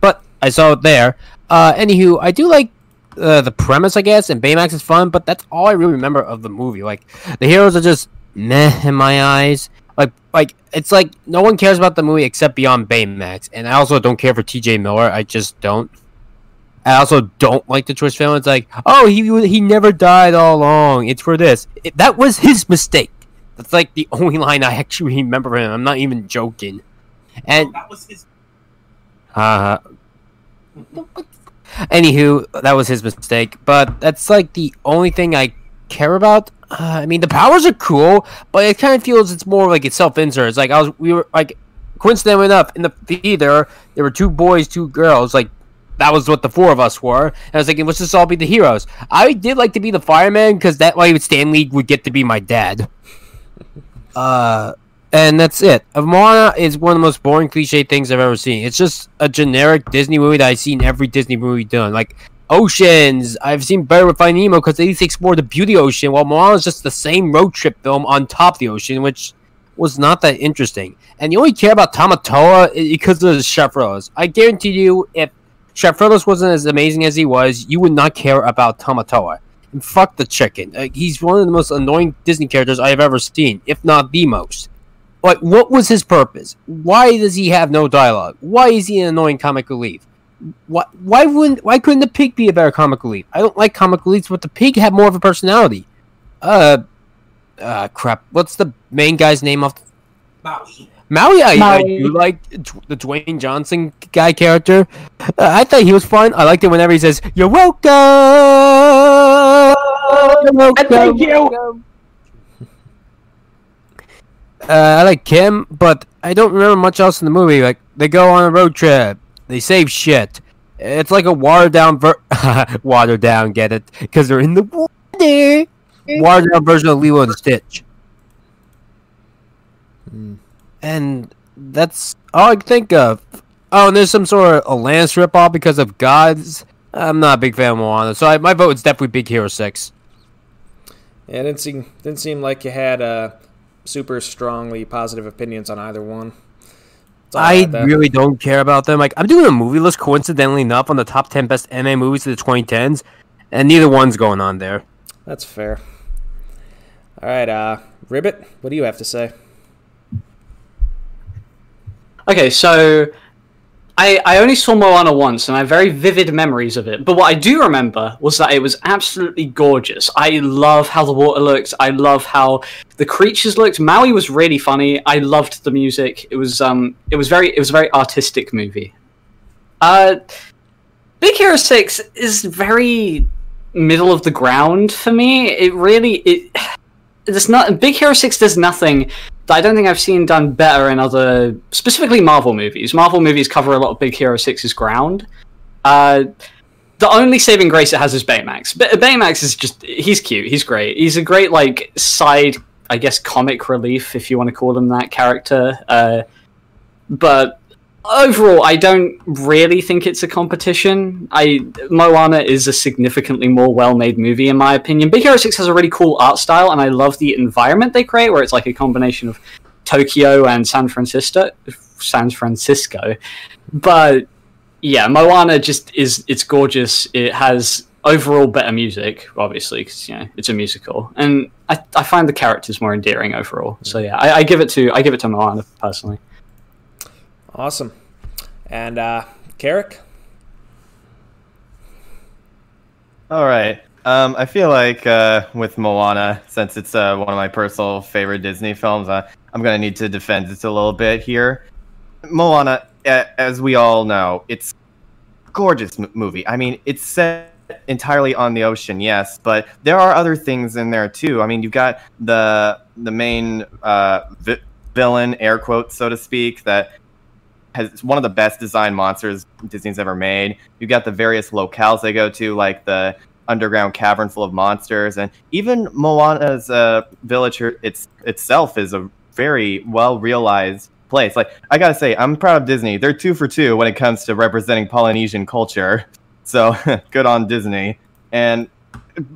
But I saw it there. Anywho, I do like the premise, I guess, and Baymax is fun, but that's all I really remember of the movie. Like, the heroes are just meh in my eyes. Like it's like no one cares about the movie except beyond Baymax, and I also don't care for T.J. Miller. I just don't. I also don't like the twist film. It's like, oh, he never died all along. It's for this. That was his mistake. That's like the only line I actually remember him. I'm not even joking. And that was his. Anywho, that was his mistake. But that's like the only thing I care about. I mean, the powers are cool, but it kind of feels it's more like it's self-insert. It's like we were like, coincidentally enough, in the theater there were 2 boys, 2 girls. Like that was what the 4 of us were. And I was thinking, let's just all be the heroes. I did like to be the fireman because that way Stanley would get to be my dad. And that's it. Moana is one of the most boring cliche things I've ever seen. It's just a generic Disney movie that I've seen every Disney movie done. Like Oceans, I've seen better with Finding Nemo because they at least explore the beauty of the ocean, while Moana is just the same road trip film on top of the ocean, which was not that interesting. And you only care about Tamatoa because of the Chef Rose. I guarantee you, if Chef Rose wasn't as amazing as he was, you would not care about Tamatoa. And fuck the chicken. He's one of the most annoying Disney characters I have ever seen, if not the most. Like, what was his purpose? Why does he have no dialogue? Why is he an annoying comic relief? Why couldn't the pig be a better comic relief? I don't like comic reliefs, but the pig had more of a personality. Crap. What's the main guy's name of Maui? I do like the Dwayne Johnson guy character. I thought he was fun. I liked it whenever he says, "You're welcome." Thank you. I like Kim, but I don't remember much else in the movie. Like, they go on a road trip. They save shit. It's like a watered down watered down, get it? Because they're in the water. Watered down version of Lilo and Stitch. And that's all I can think of. Oh, and there's some sort of a Lance ripoff because of gods. I'm not a big fan of Moana, so my vote is definitely Big Hero 6. Yeah, it didn't seem like you had super strongly positive opinions on either one. I really don't care about them. Like, I'm doing a movie list, coincidentally enough, on the top 10 best anime movies of the 2010s, and neither one's going on there. That's fair. All right, Ribbit, what do you have to say? Okay, so I only saw Moana once, and I have very vivid memories of it. But what I do remember was that it was absolutely gorgeous. I love how the water looked. I love how the creatures looked. Maui was really funny. I loved the music. It was a very artistic movie. Big Hero 6 is very middle of the ground for me. Big Hero 6 does nothing that I don't think I've seen done better in other, specifically Marvel movies. Marvel movies cover a lot of Big Hero 6's ground. The only saving grace it has is Baymax. Baymax is he's cute, he's great. He's a great, like, side, I guess, comic relief, if you want to call him that character. But overall, I don't really think it's a competition. Moana is a significantly more well-made movie, in my opinion. Big Hero 6 has a really cool art style, and I love the environment they create, where it's like a combination of Tokyo and San Francisco. But yeah, Moana it's gorgeous. It has overall better music, obviously, because it's a musical, and I find the characters more endearing overall. So yeah, I give it to Moana personally. Awesome. And Carrick? All right. I feel like with Moana, since it's one of my personal favorite Disney films, I'm going to need to defend it a little bit here. Moana, as we all know, it's a gorgeous movie. I mean, it's set entirely on the ocean, yes, but there are other things in there too. I mean, you've got the main villain, air quotes, so to speak, that has one of the best designed monsters Disney's ever made. You've got the various locales they go to, like the underground cavern full of monsters, and even Moana's village itself is a very well realized place. Like, I gotta say, I'm proud of Disney. They're 2 for 2 when it comes to representing Polynesian culture. So good on Disney. And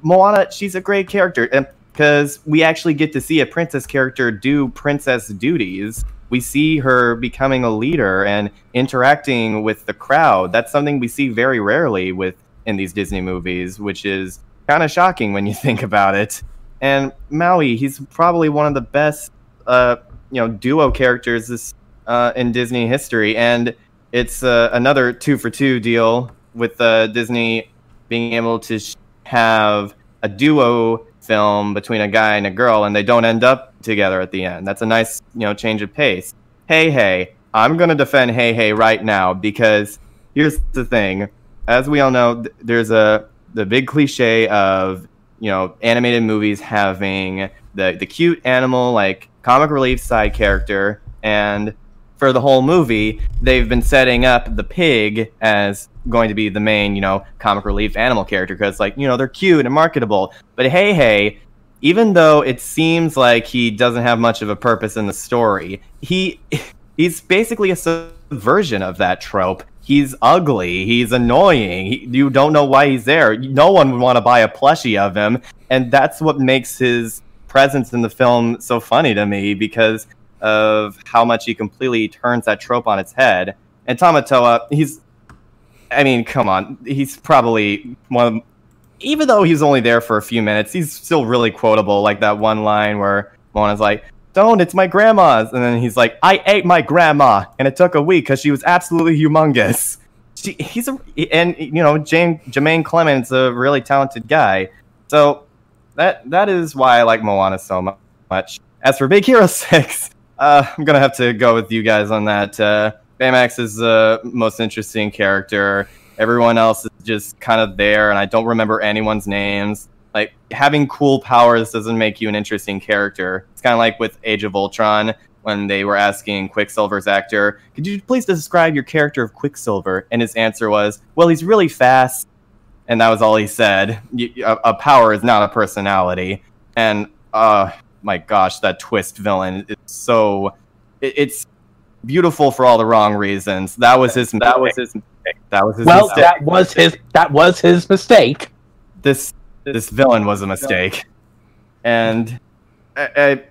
Moana, she's a great character, and because we actually get to see a princess character do princess duties. We see her becoming a leader and interacting with the crowd. That's something we see very rarely in these Disney movies, which is kind of shocking when you think about it. And Maui, he's probably one of the best, duo characters in Disney history. And it's another 2 for 2 deal with Disney being able to have a duo film between a guy and a girl, and they don't end up together at the end. That's a nice, change of pace. Hey, I'm gonna defend Hey Hey right now because here's the thing. As we all know, there's the big cliche of animated movies having the cute animal like comic relief side character, and for the whole movie they've been setting up the pig as going to be the main comic relief animal character because they're cute and marketable. But Hey Hey, even though it seems like he doesn't have much of a purpose in the story, he's basically a subversion of that trope. He's ugly. He's annoying. You don't know why he's there. No one would want to buy a plushie of him, and that's what makes his presence in the film so funny to me because of how much he completely turns that trope on its head. And Tamatoa, come on. He's probably one of, even though he's only there for a few minutes, he's still really quotable. Like that one line where Moana's like, "Don't, it's my grandma's." And then he's like, "I ate my grandma, and it took a week because she was absolutely humongous." Jermaine Clement's a really talented guy. So that is why I like Moana so much. As for Big Hero 6, I'm going to have to go with you guys on that. Baymax is the most interesting character. Everyone else is just kind of there, and I don't remember anyone's names. Like, having cool powers doesn't make you an interesting character. It's kind of like with Age of Ultron, when they were asking Quicksilver's actor, "Could you please describe your character of Quicksilver?" And his answer was, "Well, he's really fast." And that was all he said. A power is not a personality. And, my gosh, that twist villain is so... It's beautiful for all the wrong reasons. That was his mistake. That was his mistake. This villain was a mistake, and I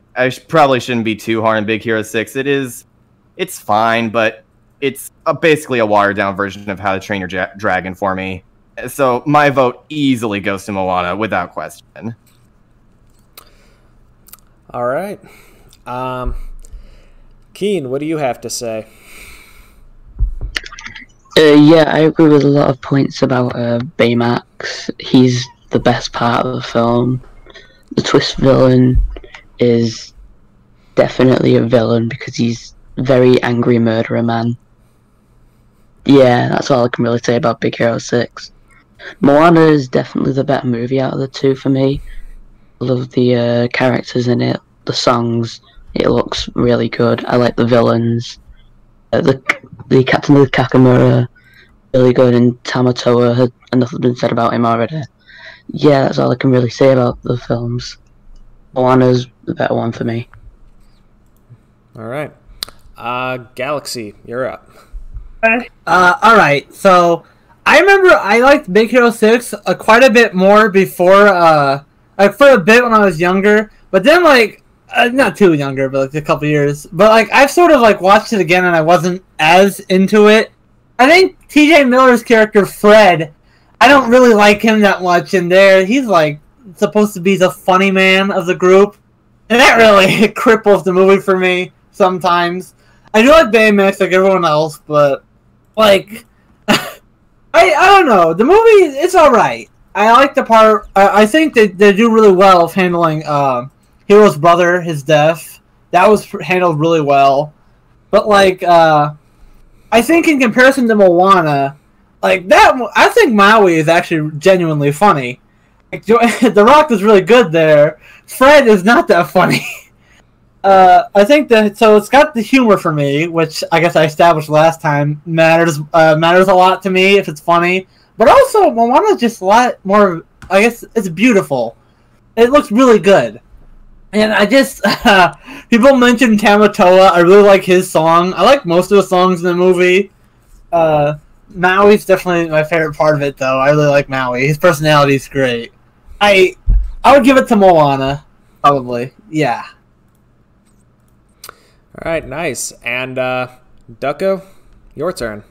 probably shouldn't be too hard on Big Hero 6. It's fine, but it's basically a watered down version of How to Train Your Dragon for me. So my vote easily goes to Moana without question. All right, Keen, what do you have to say? Yeah, I agree with a lot of points about Baymax. He's the best part of the film. The twist villain is definitely a villain because he's a very angry murderer man. Yeah, that's all I can really say about Big Hero 6. Moana is definitely the better movie out of the two for me. I love the characters in it, the songs. It looks really good. I like the villains. The Captain of the Kakamura, really good, and Tamatoa had enough been said about him already. Yeah, that's all I can really say about the films. Moana's the better one for me. All right. Galaxy, you're up. Alright, so I remember I liked Big Hero 6 quite a bit more before, for a bit when I was younger, but then not too younger, but a couple years. But I've sort of watched it again and I wasn't as into it. I think T.J. Miller's character Fred, I don't really like him that much in there. He's supposed to be the funny man of the group, and that really cripples the movie for me sometimes. I do like Baymax like everyone else, but I don't know. The movie, it's alright. I like the part. I think they do really well of handling Hero's brother, his death. That was handled really well. But I think in comparison to Moana, I think Maui is actually genuinely funny. The Rock is really good there. Fred is not that funny. I think so it's got the humor for me, which I guess I established last time matters a lot to me if it's funny. But also Moana's just a lot more. I guess it's beautiful. It looks really good. And I just, people mentioned Tamatoa. I really like his song. I like most of the songs in the movie. Maui's definitely my favorite part of it, though. I really like Maui. His personality is great. I would give it to Moana, probably. Yeah. All right, nice. And Ducko, your turn.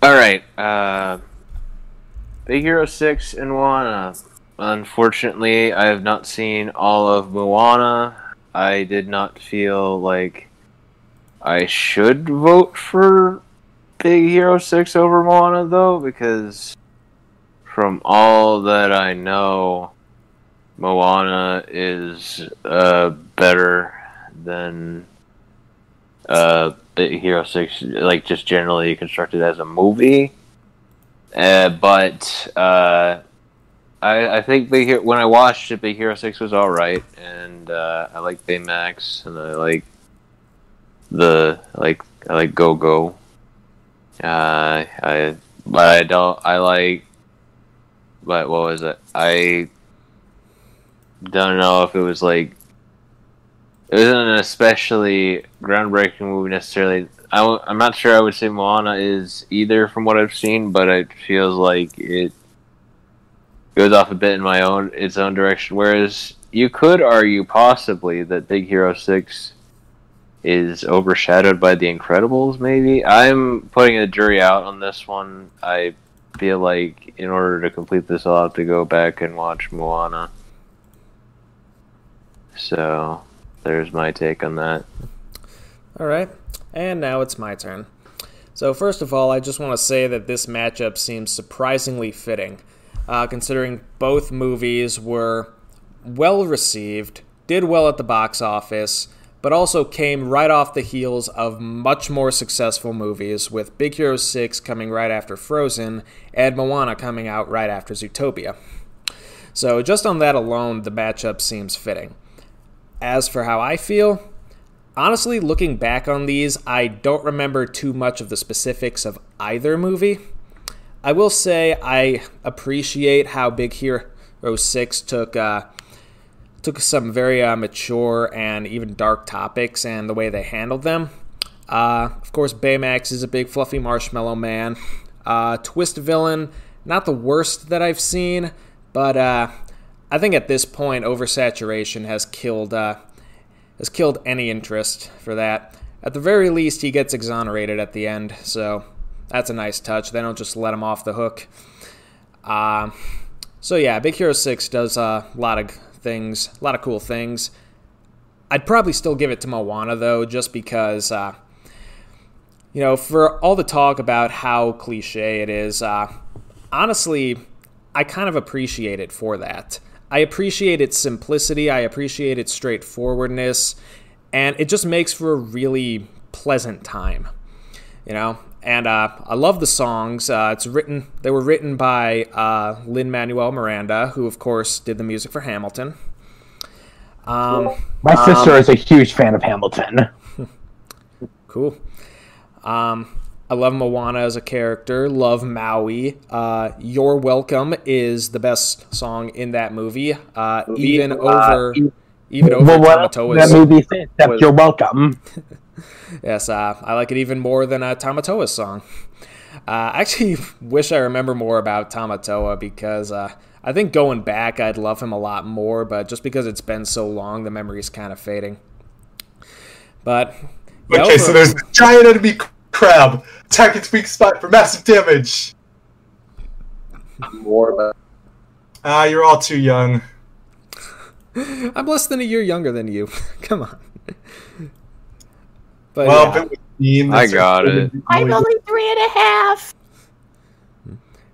All right. Big Hero 6 and Moana. Unfortunately, I have not seen all of Moana. I did not feel like I should vote for Big Hero 6 over Moana, though, because from all that I know, Moana is better than Big Hero 6, like just generally constructed as a movie. But I think when I watched it, Big Hero 6 was alright, and I like Baymax, and I like Go Go. But what was it? I don't know if it was like, it wasn't an especially groundbreaking movie necessarily. I'm not sure I would say Moana is either from what I've seen, but it feels like it goes off a bit in its own direction. Whereas you could argue possibly that Big Hero 6 is overshadowed by The Incredibles, maybe. I'm putting a jury out on this one. I feel like in order to complete this, I'll have to go back and watch Moana. So there's my take on that. Alright, and now it's my turn. So first of all, I just want to say that this matchup seems surprisingly fitting, considering both movies were well received, did well at the box office, but also came right off the heels of much more successful movies, with Big Hero 6 coming right after Frozen, and Moana coming out right after Zootopia. So just on that alone, the matchup seems fitting. As for how I feel, honestly, looking back on these, I don't remember too much of the specifics of either movie. I will say I appreciate how Big Hero 6 took some very mature and even dark topics and the way they handled them. Of course, Baymax is a big fluffy marshmallow man. Twist villain, not the worst that I've seen, but I think at this point, oversaturation has killed any interest for that. At the very least, he gets exonerated at the end, so that's a nice touch. They don't just let him off the hook. So yeah, Big Hero 6 does a lot of cool things. I'd probably still give it to Moana, though, just because, for all the talk about how cliche it is, honestly, I kind of appreciate it for that. I appreciate its simplicity, I appreciate its straightforwardness, and it just makes for a really pleasant time, And I love the songs. They were written by Lin-Manuel Miranda, who of course did the music for Hamilton. My sister is a huge fan of Hamilton. Cool. I love Moana as a character. Love Maui. You're Welcome is the best song in that movie. Even over Tamatoa's. That movie except You're Welcome. Yes, I like it even more than Tamatoa's song. I actually wish I remember more about Tamatoa because I think going back I'd love him a lot more, but just because it's been so long, the memory's kind of fading. But okay, so there's a giant enemy crab. Attack its weak spot for massive damage. You're all too young. I'm less than a year younger than you. Come on. But well, yeah. If it was mean, I got it. I'm only 3.5.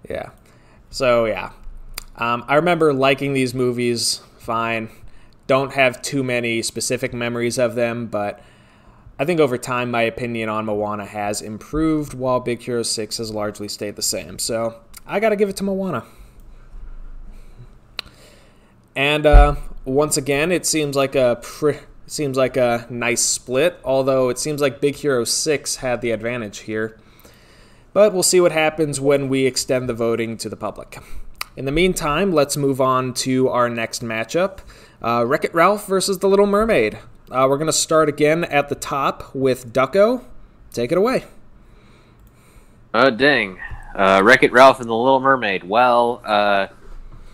Yeah. So, yeah. I remember liking these movies fine. Don't have too many specific memories of them, but I think over time my opinion on Moana has improved while Big Hero 6 has largely stayed the same. So I gotta give it to Moana. And once again, it seems like a nice split, although it seems like Big Hero 6 had the advantage here. But we'll see what happens when we extend the voting to the public. In the meantime, let's move on to our next matchup. Wreck-It Ralph versus The Little Mermaid. We're going to start again at the top with Ducko. Take it away. Oh, dang. Wreck-It Ralph and The Little Mermaid. Well,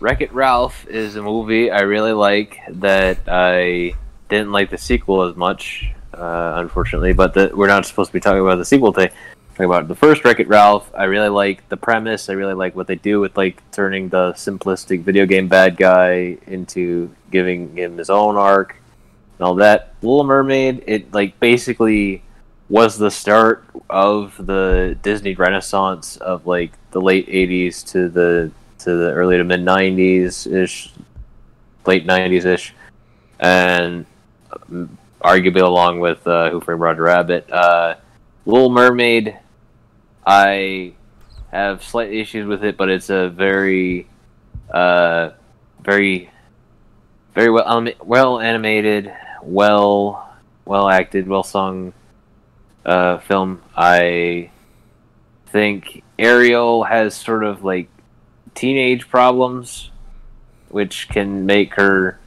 Wreck-It Ralph is a movie I really like that I didn't like the sequel as much, unfortunately, but we're not supposed to be talking about the sequel today. Talking about the first Wreck-It Ralph. I really like the premise. I really like what they do with turning the simplistic video game bad guy into giving him his own arc and all that. Little Mermaid, it basically was the start of the Disney Renaissance of the late 80s to the early to mid 90s ish, late 90s ish, and arguably along with Who Framed Roger Rabbit. Little Mermaid, I have slight issues with it, but it's a very, very well animated, well acted, well sung film. I think Ariel has sort of like teenage problems, which can make her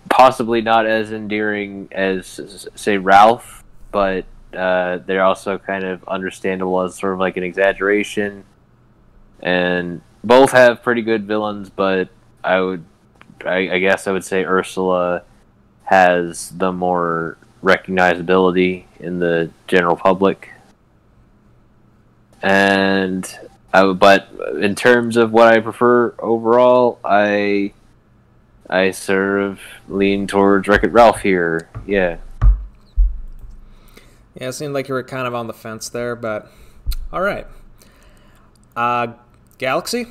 possibly not as endearing as, say, Ralph, but they're also kind of understandable as sort of like an exaggeration. And both have pretty good villains, but I guess I would say Ursula has the more recognizability in the general public. But in terms of what I prefer overall, I sort of lean towards Wreck-It Ralph here. Yeah. Yeah, it seemed like you were kind of on the fence there, but all right. Galaxy?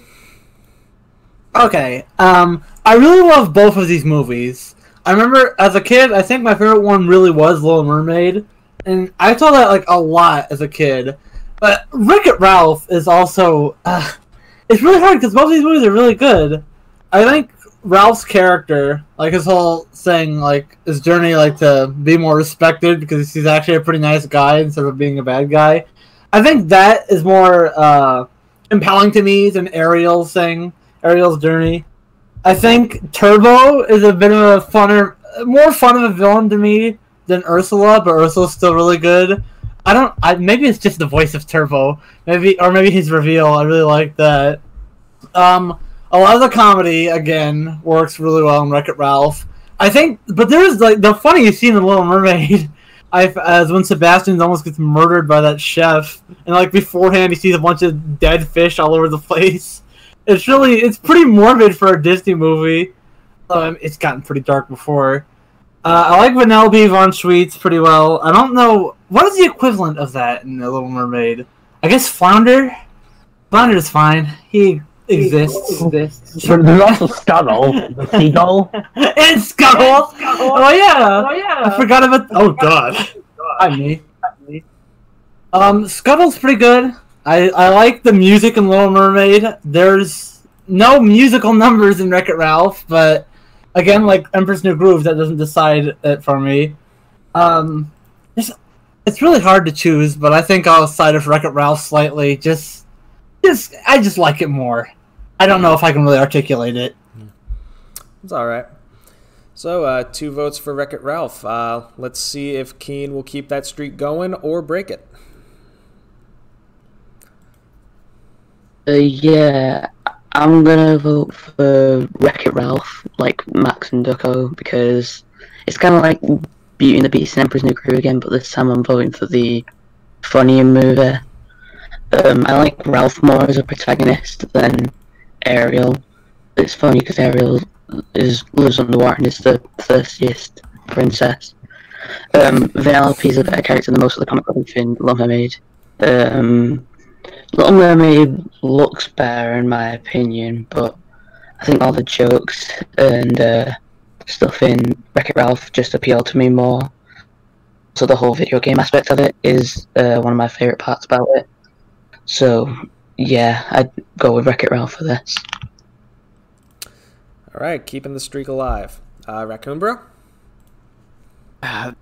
Okay. I really love both of these movies. I remember as a kid, I think my favorite one really was Little Mermaid, and I saw that like a lot as a kid. But Wreck-It Ralph is also it's really hard because both of these movies are really good. I think Ralph's character, like his whole thing, like his journey, like to be more respected because he's actually a pretty nice guy instead of being a bad guy. I think that is more impelling to me than Ariel's journey. I think Turbo is a bit of a more fun of a villain to me than Ursula, but Ursula's still really good. Maybe it's just the voice of Turbo, maybe his reveal. I really like that. A lot of the comedy again works really well in Wreck-It Ralph. I think, but there's like the funniest scene in Little Mermaid. As when Sebastian almost gets murdered by that chef, and like beforehand he sees a bunch of dead fish all over the place. It's pretty morbid for a Disney movie. It's gotten pretty dark before. I like Vanellope von Schweetz pretty well. I don't know what is the equivalent of that in The Little Mermaid. I guess Flounder. Flounder is fine. He exists. There's also Scuttle, the seagull. And Scuttle. Oh yeah. I forgot about. Oh god. Me. Scuttle's pretty good. I like the music in Little Mermaid. There's no musical numbers in Wreck-It Ralph, but again, like Emperor's New Groove, that doesn't decide it for me. It's really hard to choose, but I think I'll side with Wreck-It Ralph slightly. I just like it more. I don't know if I can really articulate it. It's all right. So 2 votes for Wreck-It Ralph. Let's see if Keen will keep that streak going or break it. Yeah, I'm gonna vote for Wreck-It Ralph, like Max and Ducko, because it's kind of like Beauty and the Beast and Emperor's New Groove again, but this time I'm voting for the funnier movie. I like Ralph more as a protagonist than Ariel. It's funny because Ariel lives underwater and is the thirstiest princess. Vanellope is a better character than most of the comic book in Little Mermaid. Little Mermaid looks better in my opinion, but I think all the jokes and stuff in Wreck-It Ralph just appeal to me more. So the whole video game aspect of it is one of my favourite parts about it. So yeah, I'd go with Wreck-It Ralph for this. All right, keeping the streak alive. Raccoon Bro?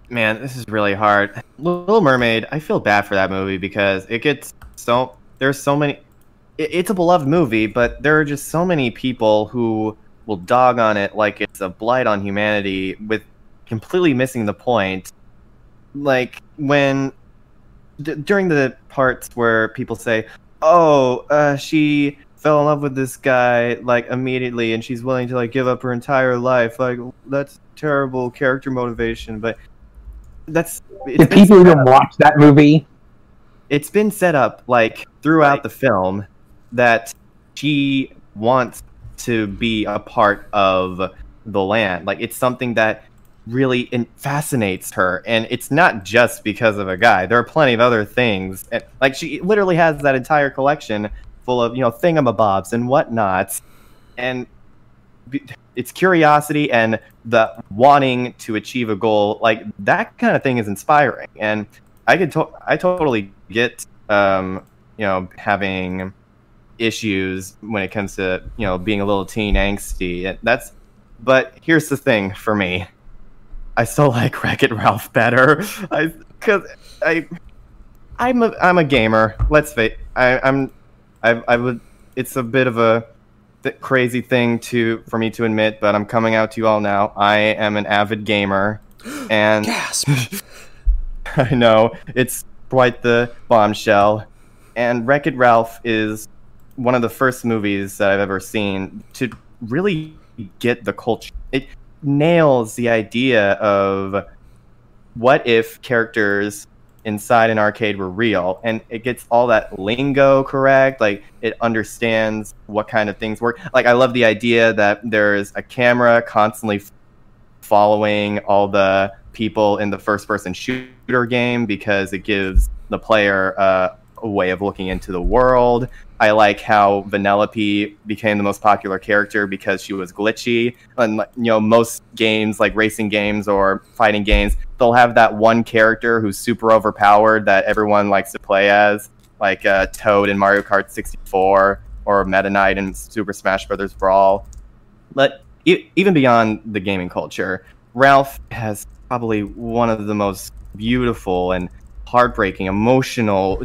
Man, this is really hard. Little Mermaid, I feel bad for that movie because it gets there's so many. It's a beloved movie, but there are just so many people who will dog on it like it's a blight on humanity, with completely missing the point. Like when during the parts where people say, "Oh, she fell in love with this guy like immediately, and she's willing to like give up her entire life," like that's terrible character motivation. But did people even watch that movie? It's been set up like throughout the film that she wants to be a part of the land. Like it's something that really fascinates her, and it's not just because of a guy. There are plenty of other things. Like she literally has that entire collection full of, you know, thingamabobs and whatnot. And its curiosity and the wanting to achieve a goal, like that kind of thing is inspiring. And I totally get having issues when it comes to being a little teen angsty. But here's the thing for me. I still like Wreck-It Ralph better. I'm a gamer. Let's face it. It's a bit of a crazy thing for me to admit, but I'm coming out to you all now. I am an avid gamer, and gasp. I know it's quite the bombshell. And Wreck-It Ralph is one of the first movies that I've ever seen to really get the culture. It nails the idea of what if characters inside an arcade were real, and it gets all that lingo correct. Like, it understands what kind of things work. Like, I love the idea that there's a camera constantly following all the people in the first-person shooter game because it gives the player a way of looking into the world. I like how Vanellope became the most popular character because she was glitchy. And most games, like racing games or fighting games, they'll have that one character who's super overpowered that everyone likes to play as, like Toad in Mario Kart 64 or Meta Knight in Super Smash Bros. Brawl. But even beyond the gaming culture, Ralph has probably one of the most beautiful and heartbreaking, emotional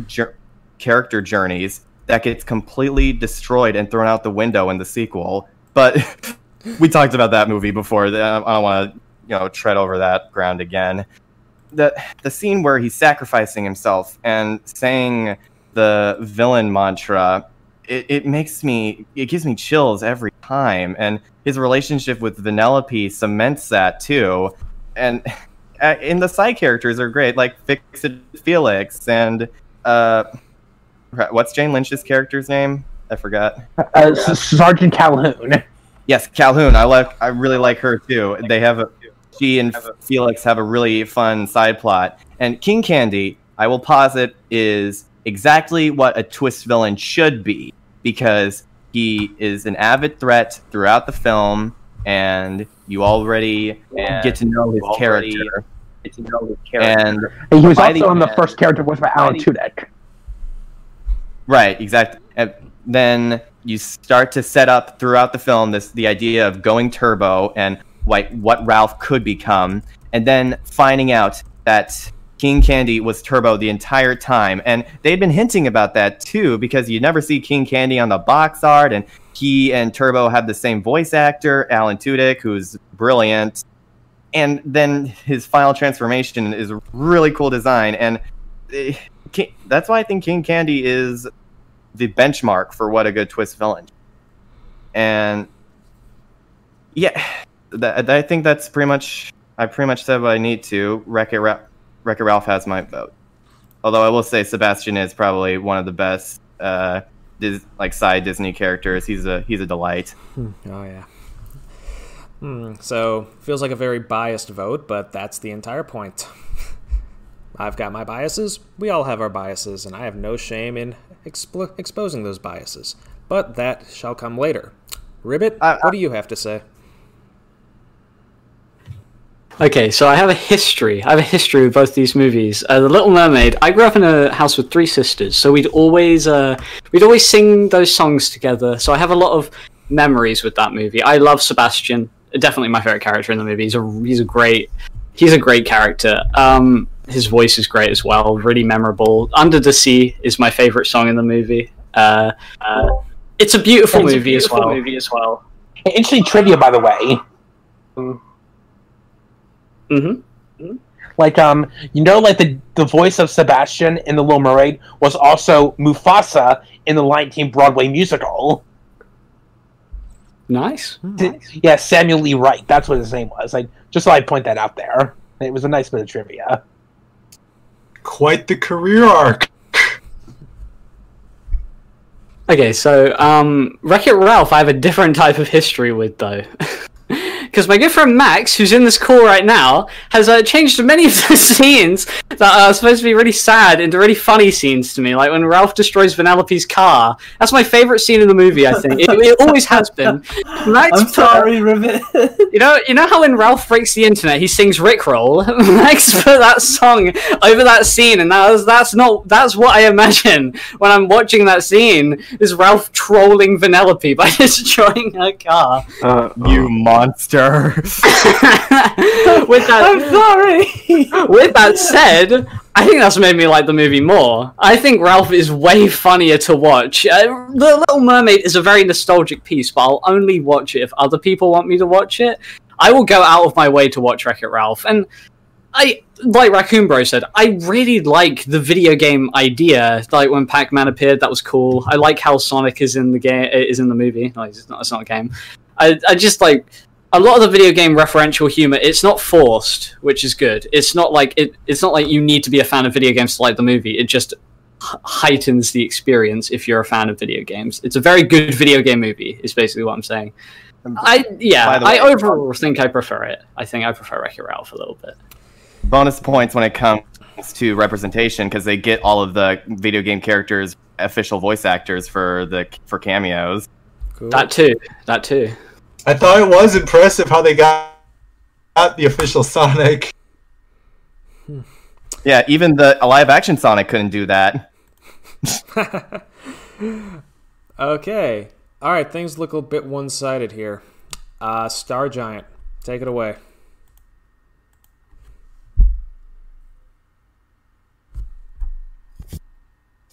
character journeys that gets completely destroyed and thrown out the window in the sequel. But we talked about that movie before. I don't want to, tread over that ground again. The scene where he's sacrificing himself and saying the villain mantra, it gives me chills every time. And his relationship with Vanellope cements that too. And the side characters are great, like Fix-It Felix and what's Jane Lynch's character's name? I forgot. Sergeant Calhoun. Yes, Calhoun. I really like her too. She and Felix have a really fun side plot. And King Candy, I will posit, is exactly what a twist villain should be, because he is an avid threat throughout the film, and you already get to know his character. And he was also the first character voiced by Alan Tudyk. Right, exactly. And then you start to set up throughout the film the idea of going turbo and what Ralph could become, and then finding out that King Candy was Turbo the entire time. And they'd been hinting about that too, because you never see King Candy on the box art, and he and Turbo have the same voice actor, Alan Tudyk, who's brilliant. And then his final transformation is a really cool design, and that's why I think King Candy is the benchmark for what a good twist villain. And yeah, I think that's pretty much said what I need to. Wreck-It Ralph has my vote. Although I will say Sebastian is probably one of the best side Disney characters. He's a delight. Oh yeah. So feels like a very biased vote, but that's the entire point. I've got my biases. We all have our biases, and I have no shame in exposing those biases. But that shall come later. Ribbit, what do you have to say? Okay, so I have a history. With both these movies. The Little Mermaid. I grew up in a house with 3 sisters, so we'd always sing those songs together. So I have a lot of memories with that movie. I love Sebastian. Definitely my favorite character in the movie. He's a great character. His voice is great as well. Really memorable. Under the Sea is my favorite song in the movie. It's a beautiful movie as well. Interesting trivia, by the way. Mm-hmm. Like, the voice of Sebastian in The Little Mermaid was also Mufasa in the Lion King Broadway musical. Nice. Yeah, Samuel Lee Wright. That's what his name was. Just so I point that out there. It was a nice bit of trivia. Quite the career arc. Okay, so Wreck-It Ralph I have a different type of history with, though. because my good friend Max, who's in this call right now, has changed many of the scenes that are supposed to be really sad into really funny scenes to me. Like when Ralph destroys Vanellope's car. That's my favorite scene in the movie. I think it always has been. Max I'm sorry, Rivet. You know how when Ralph breaks the internet, he sings Rickroll. Max put that song over that scene, and that's what I imagine when I'm watching that scene. Is Ralph trolling Vanellope by destroying her car? You monster! I'm sorry. With that said, I think that's made me like the movie more. I think Ralph is way funnier to watch. The Little Mermaid is a very nostalgic piece, but I'll only watch it if other people want me to watch it. I will go out of my way to watch Wreck-It Ralph, and like Raccoon Bro said, I really like the video game idea. Like when Pac-Man appeared, that was cool. I like how Sonic is in the game, is in the movie. No, it's not a game. I just like a lot of the video game referential humor. It's not forced, which is good. It's not like it's not like you need to be a fan of video games to like the movie. It just heightens the experience if you're a fan of video games. It's a very good video game movie. Is basically what I'm saying. I overall think I prefer it. I think I prefer Wreck-It Ralph a little bit. Bonus points when it comes to representation because they get all of the video game characters official voice actors for cameos. Cool. That too. I thought it was impressive how they got the official Sonic. Yeah, even the live action Sonic couldn't do that. Okay. All right, things look a bit one-sided here. Star Giant, take it away.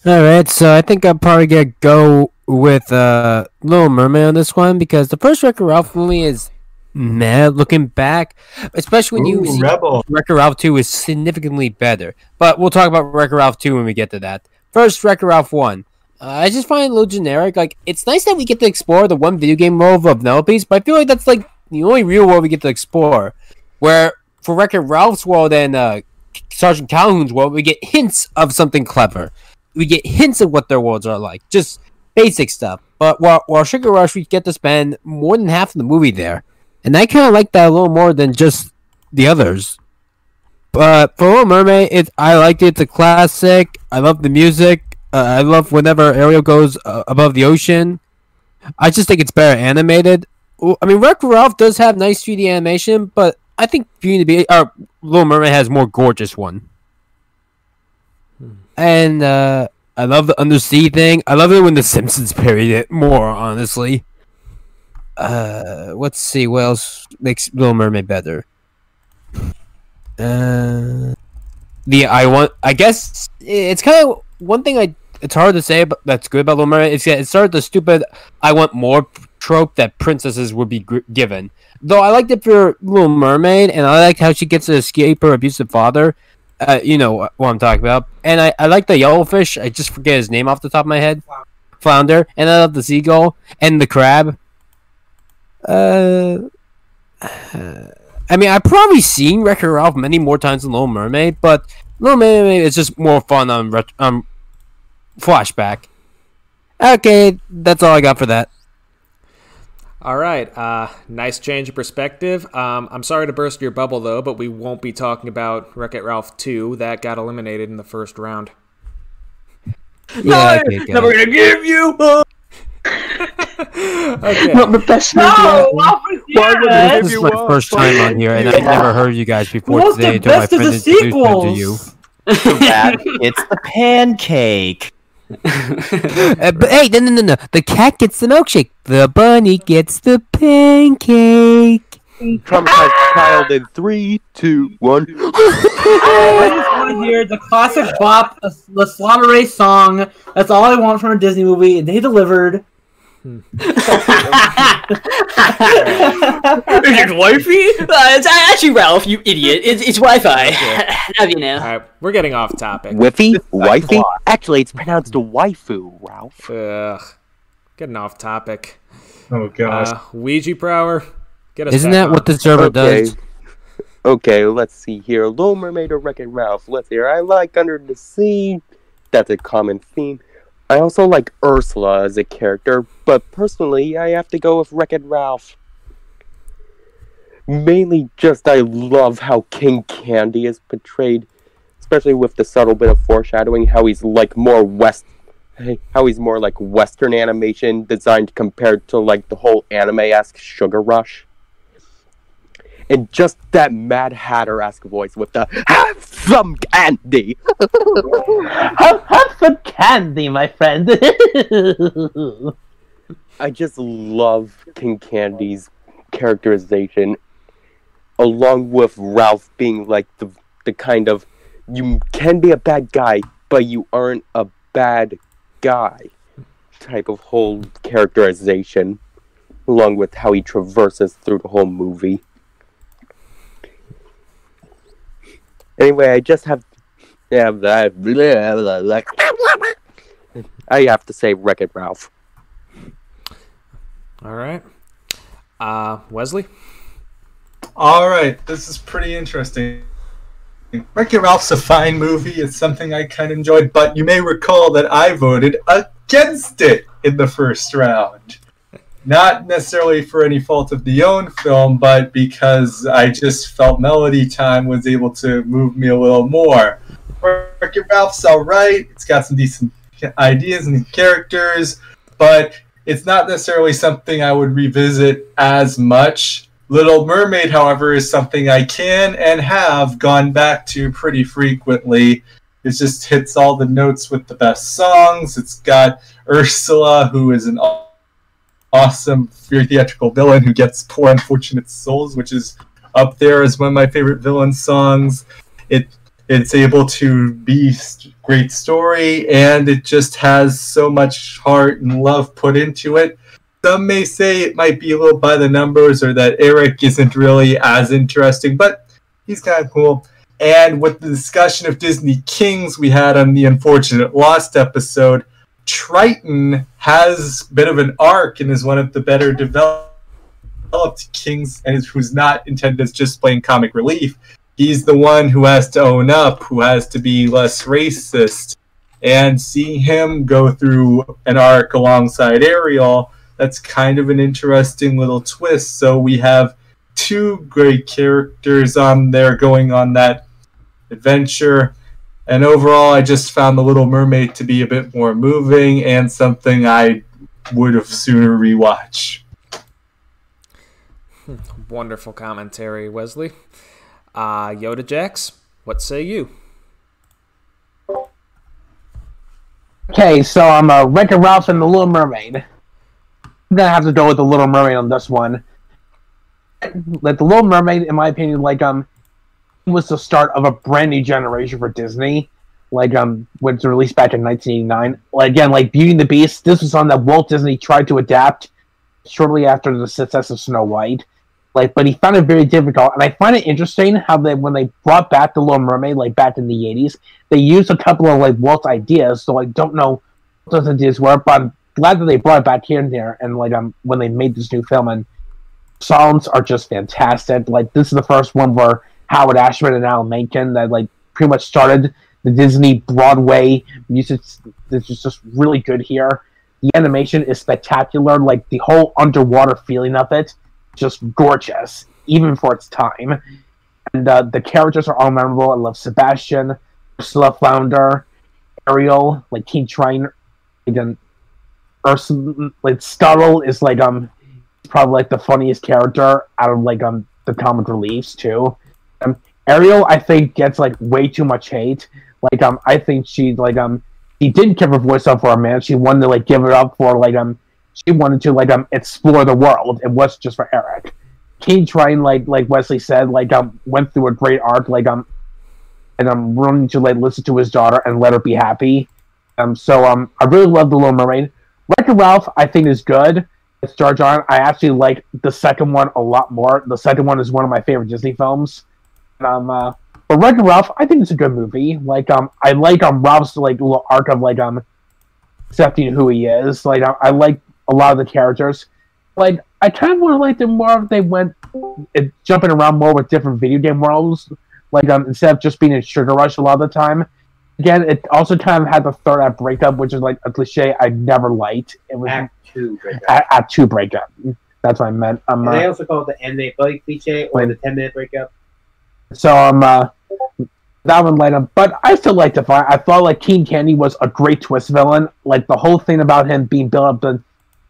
Alright, so I think I'm probably gonna go with Little Mermaid on this one because the first Wreck-It Ralph movie is meh looking back, especially when you see Wreck-It Ralph 2 is significantly better. But we'll talk about Wreck-It Ralph 2 when we get to that. First, Wreck-It Ralph 1. I just find it a little generic. Like, it's nice that we get to explore the one video game world of Penelope's, but I feel like that's like the only real world we get to explore. Where for Wreck-It Ralph's world and Sergeant Calhoun's world, we get hints of something clever. We get hints of what their worlds are like, just basic stuff. But while Sugar Rush, we get to spend more than half of the movie there, and I kind of like that a little more than just the others. But for Little Mermaid, I liked it. It's a classic. I love the music. I love whenever Ariel goes above the ocean. I just think it's better animated. I mean, Wreck-It Ralph does have nice 3D animation, but I think Beauty and the Beast, Little Mermaid has more gorgeous one. And I love the undersea thing. I love it when the Simpsons parodied it more, honestly. Let's see what else makes Little Mermaid better. I guess it's kind of one thing it's hard to say, but that's good about Little Mermaid. It started the stupid "I want more" trope that princesses would be given. Though I liked it for Little Mermaid, and I liked how she gets to escape her abusive father. You know what I'm talking about. And I like the yellowfish. I just forget his name off the top of my head. Flounder. And I love the seagull. And the crab. I mean, I've probably seen Wreck-It Ralph many more times than Little Mermaid, but Little Mermaid is just more fun on flashback. Okay, that's all I got for that. All right, nice change of perspective. I'm sorry to burst your bubble, though, but we won't be talking about Wreck-It Ralph 2. That got eliminated in the first round. Yeah, never gonna give you up. Okay. Not the best movie ever. This is my first time on here, and I've never heard you guys before What's today the until my best of friend the introduced me to sequels? you. It's the pancake. But hey, no. The cat gets the milkshake. The bunny gets the pancake. Traumatized child in 3, 2, 1. I just want to hear the classic bop, the Slaughter Race song. That's all I want from a Disney movie, and they delivered. Is it wifey? It's actually Ralph, you idiot. It's Wi-Fi. Now you know. All right, we're getting off topic. Whiffy? Wifey? Actually, it's pronounced a waifu, Ralph. Ugh, getting off topic. Oh gosh. Ouija Prower, get us. Isn't back that on. what the server does? Okay, let's see here. Little Mermaid or Wreck-It Ralph? Let's hear. I like Under the Sea. That's a common theme. I also like Ursula as a character, but personally, I have to go with Wreck-It Ralph. mainly just I love how King Candy is portrayed, especially with the subtle bit of foreshadowing, how he's like more like Western animation designed compared to like the whole anime-esque Sugar Rush. And just that Mad Hatter-esque voice with the "Have some candy!" have some candy, my friend. I just love King Candy's characterization, along with Ralph being like the kind of, you can be a bad guy, but you aren't a bad guy type of whole characterization, along with how he traverses through the whole movie. Anyway, I just have I have to say Wreck-It Ralph. All right. Wesley? All right, this is pretty interesting. Wreck-It Ralph's a fine movie. It's something I kind of enjoyed, but you may recall that I voted against it in the first round. Not necessarily for any fault of the own film, but because I just felt Melody Time was able to move me a little more. Wreck-It Ralph's alright. It's got some decent ideas and characters, but it's not necessarily something I would revisit as much. Little Mermaid, however, is something I can and have gone back to pretty frequently. It just hits all the notes with the best songs. It's got Ursula, who is an awesome theatrical villain who gets Poor Unfortunate Souls, which is up there as one of my favorite villain songs. It's able to be great story, and it just has so much heart and love put into it. Some may say it might be a little by the numbers, or that Eric isn't really as interesting, but he's kind of cool. And with the discussion of Disney Kings we had on the Unfortunate Lost episode, Triton has a bit of an arc and is one of the better developed kings, and who's not intended as just plain comic relief. He's the one who has to own up, who has to be less racist. And seeing him go through an arc alongside Ariel, that's kind of an interesting little twist. So we have two great characters on there going on that adventure. And overall, I just found The Little Mermaid to be a bit more moving and something I would have sooner rewatch. Wonderful commentary, Wesley. Yoda Jax, what say you? Okay, so I'm Wreck-It Ralph and The Little Mermaid. I'm gonna have to go with The Little Mermaid on this one. Like, The Little Mermaid, in my opinion, was the start of a brand new generation for Disney. When it was released back in 1989. Again, Beauty and the Beast, this was something that Walt Disney tried to adapt shortly after the success of Snow White. But he found it very difficult, and I find it interesting how when they brought back The Little Mermaid, back in the 80s, they used a couple of, Walt's ideas, so I don't know what those ideas were, but I'm glad that they brought it back here and there, and, when they made this new film, and songs are just fantastic. This is the first one where Howard Ashman and Alan Menken that pretty much started the Disney Broadway music. This is just really good here. The animation is spectacular. The whole underwater feeling of it, just gorgeous, even for its time. And the characters are all memorable. I love Sebastian, Ursula Flounder, Ariel, King Triton, and Ursula. Scuttle is probably the funniest character out of the comic reliefs too. Ariel, I think, gets way too much hate. I think she didn't give her voice up for a man. She wanted to give it up for she wanted to explore the world. It wasn't just for Eric. King Triton, like Wesley said, went through a great arc. And I'm willing to listen to his daughter and let her be happy. So I really love The Little Mermaid. Wreck-It Ralph, I think, is good. It's Jar Jar. I actually like the second one a lot more. The second one is one of my favorite Disney films. But Wreck-It Ralph, I think it's a good movie. I like Ralph's little arc of accepting who he is. I like a lot of the characters. I kind of want to them more if they went jumping around more with different video game worlds. Instead of just being in Sugar Rush a lot of the time. Again, it also kind of had the third act breakup, which is a cliche I never liked. It was Act 2 breakup. That's what I meant. And they also call it the anime buddy cliche or the 10-minute breakup. So that one later, but I still like I thought like King Candy was a great twist villain. Like the whole thing about him being built up, the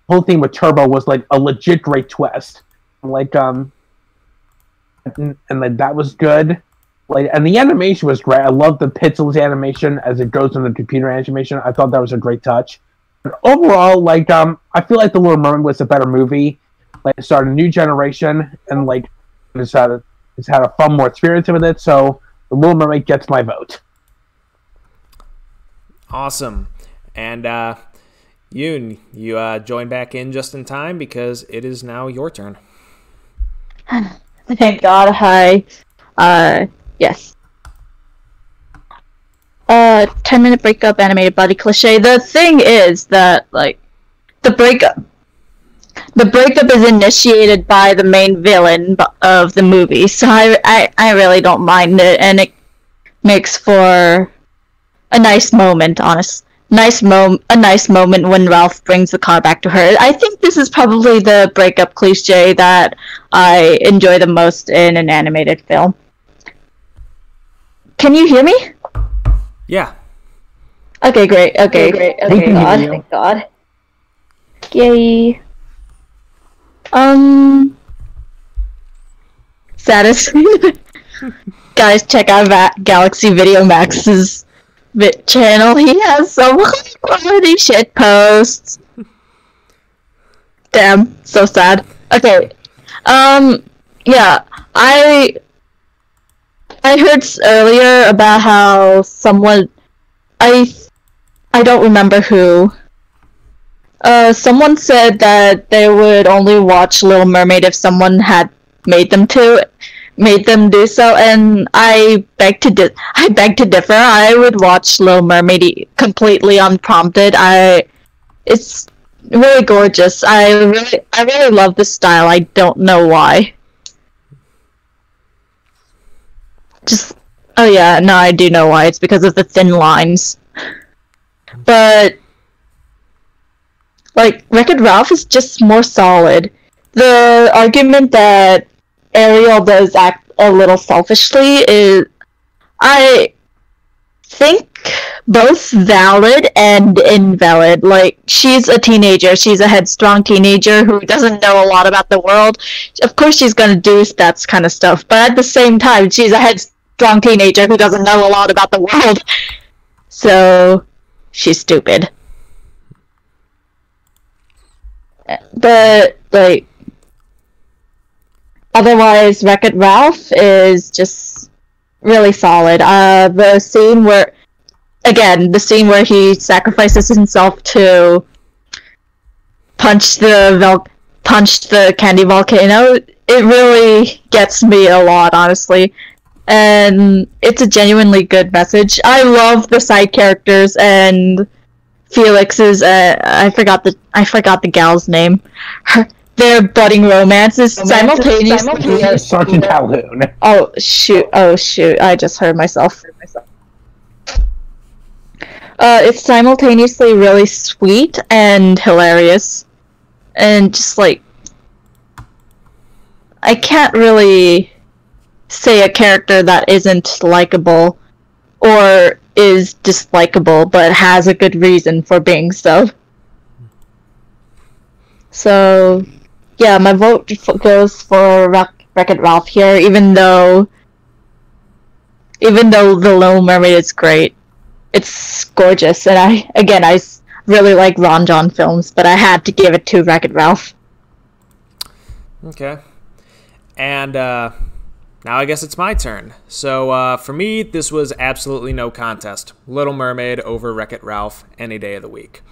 whole thing with Turbo was like a legit great twist. Like and like that was good. Like, and the animation was great. I love the Pixels animation as it goes into the computer animation. I thought that was a great touch. But overall, like I feel like The Little Mermaid was a better movie. Like it started a new generation and like it's had a fun more experience with it. So The Little Mermaid gets my vote. Awesome. And Yoon, you join back in just in time because it is now your turn. Thank God. Hi. Yes. 10-minute breakup, animated body cliche. The thing is that, like, the breakup is initiated by the main villain of the movie, so I really don't mind it, and it makes for a nice moment, a nice moment when Ralph brings the car back to her. I think this is probably the breakup cliche that I enjoy the most in an animated film. Can you hear me? Yeah. Okay, great. Thank God. Yay. Satisfied. Guys, check out Galaxy Video Max's channel. He has some high quality shit posts. Damn, so sad. Okay. Yeah, I heard earlier about how someone, I don't remember who, someone said that they would only watch Little Mermaid if someone had made them do so, and I beg to differ. I would watch Little Mermaid completely unprompted. It's really gorgeous. I really love this style. I don't know why. Oh yeah, no, I do know why. It's because of the thin lines. But, like, Wreck-It Ralph is just more solid. The argument that Ariel does act a little selfishly is, I think, both valid and invalid. Like, she's a teenager. She's a headstrong teenager who doesn't know a lot about the world. Of course she's gonna do that kind of stuff, but at the same time, she's a headstrong teenager who doesn't know a lot about the world. So, she's stupid. But, like, otherwise, Wreck-It Ralph is just really solid. The scene where he sacrifices himself to punch the candy volcano, it really gets me a lot, honestly. And it's a genuinely good message. I love the side characters and Felix's. I forgot the gal's name. Their budding romance is simultaneously. Sergeant Calhoun. Oh shoot! I just heard myself. It's simultaneously really sweet and hilarious, and just like I can't really say a character that isn't likable or is dislikable but has a good reason for being so. So, yeah, my vote goes for Wreck-It Ralph here, even though The Little Mermaid is great. It's gorgeous, and I really like Ron John films, but I had to give it to Wreck-It Ralph. Okay. And, now I guess it's my turn. So, for me, this was absolutely no contest. Little Mermaid over Wreck-It Ralph any day of the week.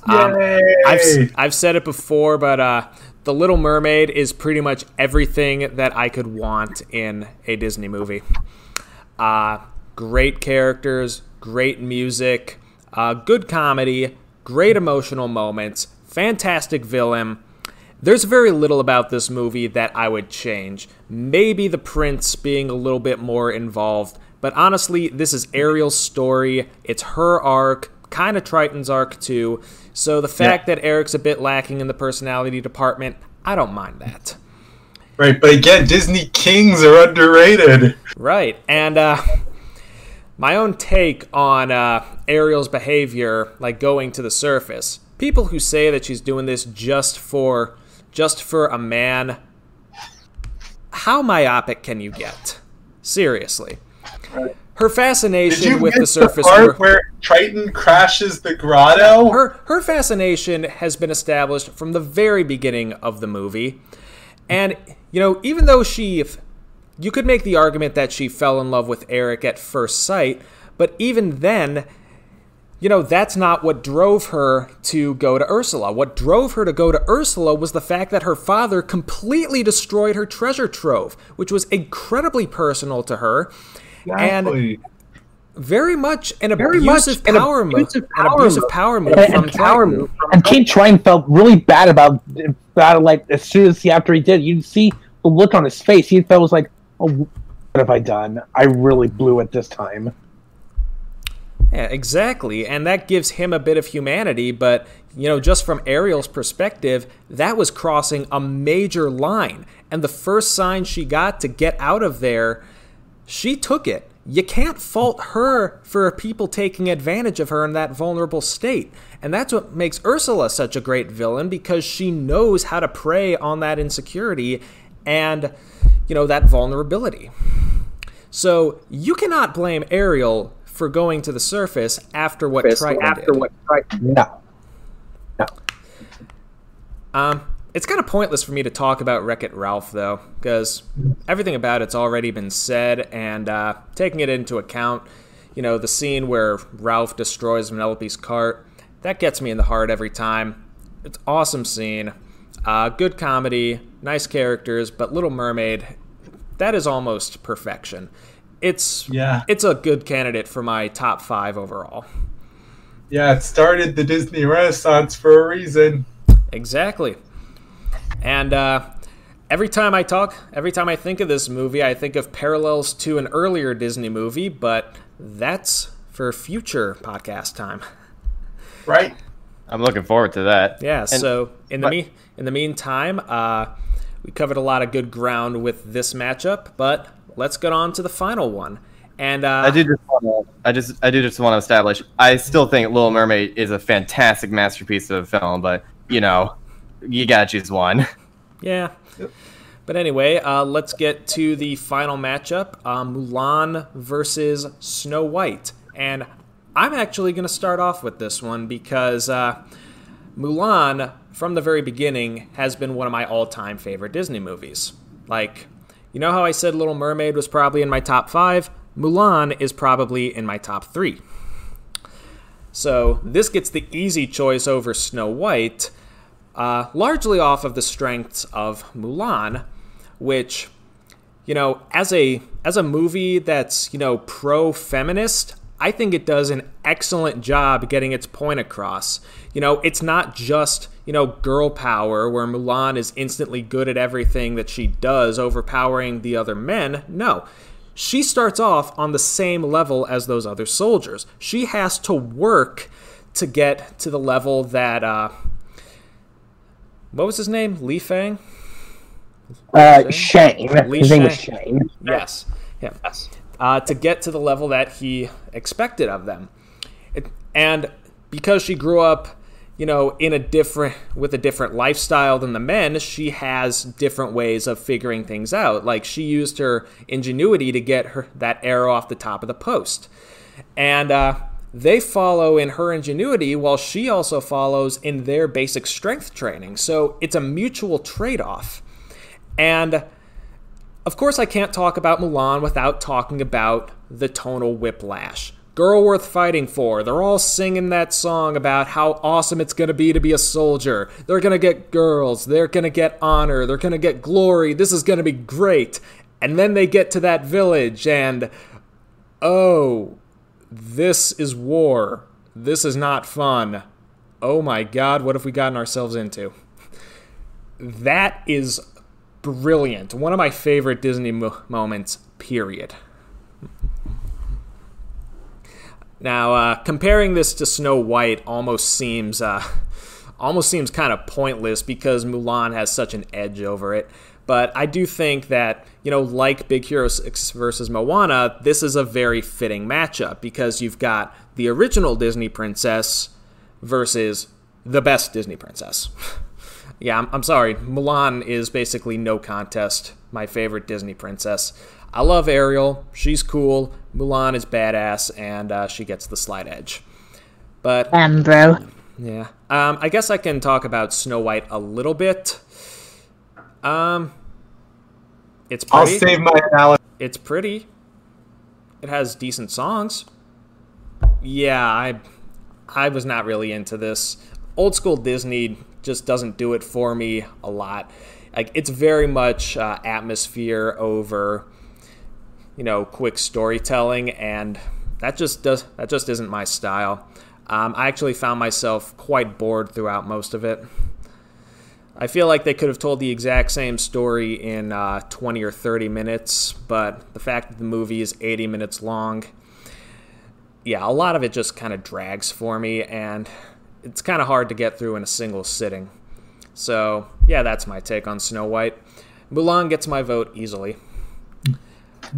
I've said it before, but The Little Mermaid is pretty much everything that I could want in a Disney movie. Great characters, great music, good comedy, great emotional moments, fantastic villain. There's very little about this movie that I would change. Maybe the prince being a little bit more involved, but honestly, this is Ariel's story. It's her arc, kind of Triton's arc too. So the fact that Eric's a bit lacking in the personality department, I don't mind that. Right, but again, Disney kings are underrated. Right, and my own take on Ariel's behavior, like going to the surface. People who say that she's doing this just for a man, how myopic can you get? Seriously. Her fascination with the surface. The part where Triton crashes the grotto? Her fascination has been established from the very beginning of the movie. And, you know, even though you could make the argument that she fell in love with Eric at first sight, but even then, you know, that's not what drove her to go to Ursula. What drove her to go to Ursula was the fact that her father completely destroyed her treasure trove, which was incredibly personal to her. Exactly. And very much an abusive power move from Triton. And King Triton felt really bad about it, like, as soon as after he did, you'd see the look on his face. He felt was like, oh, what have I done? I really blew it this time. Yeah, exactly. And that gives him a bit of humanity, but, you know, just from Ariel's perspective, that was crossing a major line. And the first sign she got to get out of there, she took it. You can't fault her for people taking advantage of her in that vulnerable state. And that's what makes Ursula such a great villain, because she knows how to prey on that insecurity and, you know, that vulnerability. So you cannot blame Ariel for going to the surface after what Triton did. No. It's kind of pointless for me to talk about Wreck-It Ralph, though, because everything about it's already been said, and taking it into account, you know, the scene where Ralph destroys Vanellope's cart, that gets me in the heart every time. It's an awesome scene, good comedy, nice characters, but Little Mermaid, that is almost perfection. It's a good candidate for my top 5 overall. Yeah, it started the Disney Renaissance for a reason. Exactly. And every time I think of this movie, I think of parallels to an earlier Disney movie, but that's for future podcast time. Right. I'm looking forward to that. Yeah, so in the meantime, we covered a lot of good ground with this matchup, but let's get on to the final one. And I do just want to establish, I still think Little Mermaid is a fantastic masterpiece of a film, but, you know, you gotta choose one. Yeah. But anyway, let's get to the final matchup, Mulan versus Snow White. And I'm actually going to start off with this one because Mulan, from the very beginning, has been one of my all-time favorite Disney movies. Like, you know how I said Little Mermaid was probably in my top 5? Mulan is probably in my top 3. So this gets the easy choice over Snow White, largely off of the strengths of Mulan, which, you know, as a movie that's, you know, pro-feminist, I think it does an excellent job getting its point across. You know, it's not just, you know, girl power where Mulan is instantly good at everything that she does, overpowering the other men. No. She starts off on the same level as those other soldiers. She has to work to get to the level that, what was his name? Li Fang? Shane. His name was Shane. Yes. Yeah. To get to the level that he expected of them. And because she grew up, you know, with a different lifestyle than the men, she has different ways of figuring things out. Like, she used her ingenuity to get that arrow off the top of the post. And they follow in her ingenuity while she also follows in their basic strength training. So it's a mutual trade-off. And of course, I can't talk about Mulan without talking about the tonal whiplash. Girl worth fighting for. They're all singing that song about how awesome it's going to be a soldier. They're going to get girls. They're going to get honor. They're going to get glory. This is going to be great. And then they get to that village and, oh, this is war. This is not fun. Oh my God, what have we gotten ourselves into? That is brilliant. One of my favorite Disney moments, period. Now, comparing this to Snow White almost seems almost seems kind of pointless because Mulan has such an edge over it. But I do think that, like Big Hero 6 versus Moana, this is a very fitting matchup because you've got the original Disney princess versus the best Disney princess. Yeah, I'm sorry. Mulan is basically no contest my favorite Disney princess. I love Ariel. She's cool. Mulan is badass, and she gets the slight edge. But bro. Yeah. I guess I can talk about Snow White a little bit. It's pretty. I'll save my analysis. It's pretty. It has decent songs. Yeah, I was not really into this. Old school Disney just doesn't do it for me a lot. Like, it's very much atmosphere over, quick storytelling, and that just isn't my style. I actually found myself quite bored throughout most of it. I feel like they could have told the exact same story in 20 or 30 minutes, but the fact that the movie is 80 minutes long, yeah, a lot of it just kind of drags for me, and it's kind of hard to get through in a single sitting. So, yeah, that's my take on Snow White. Mulan gets my vote easily.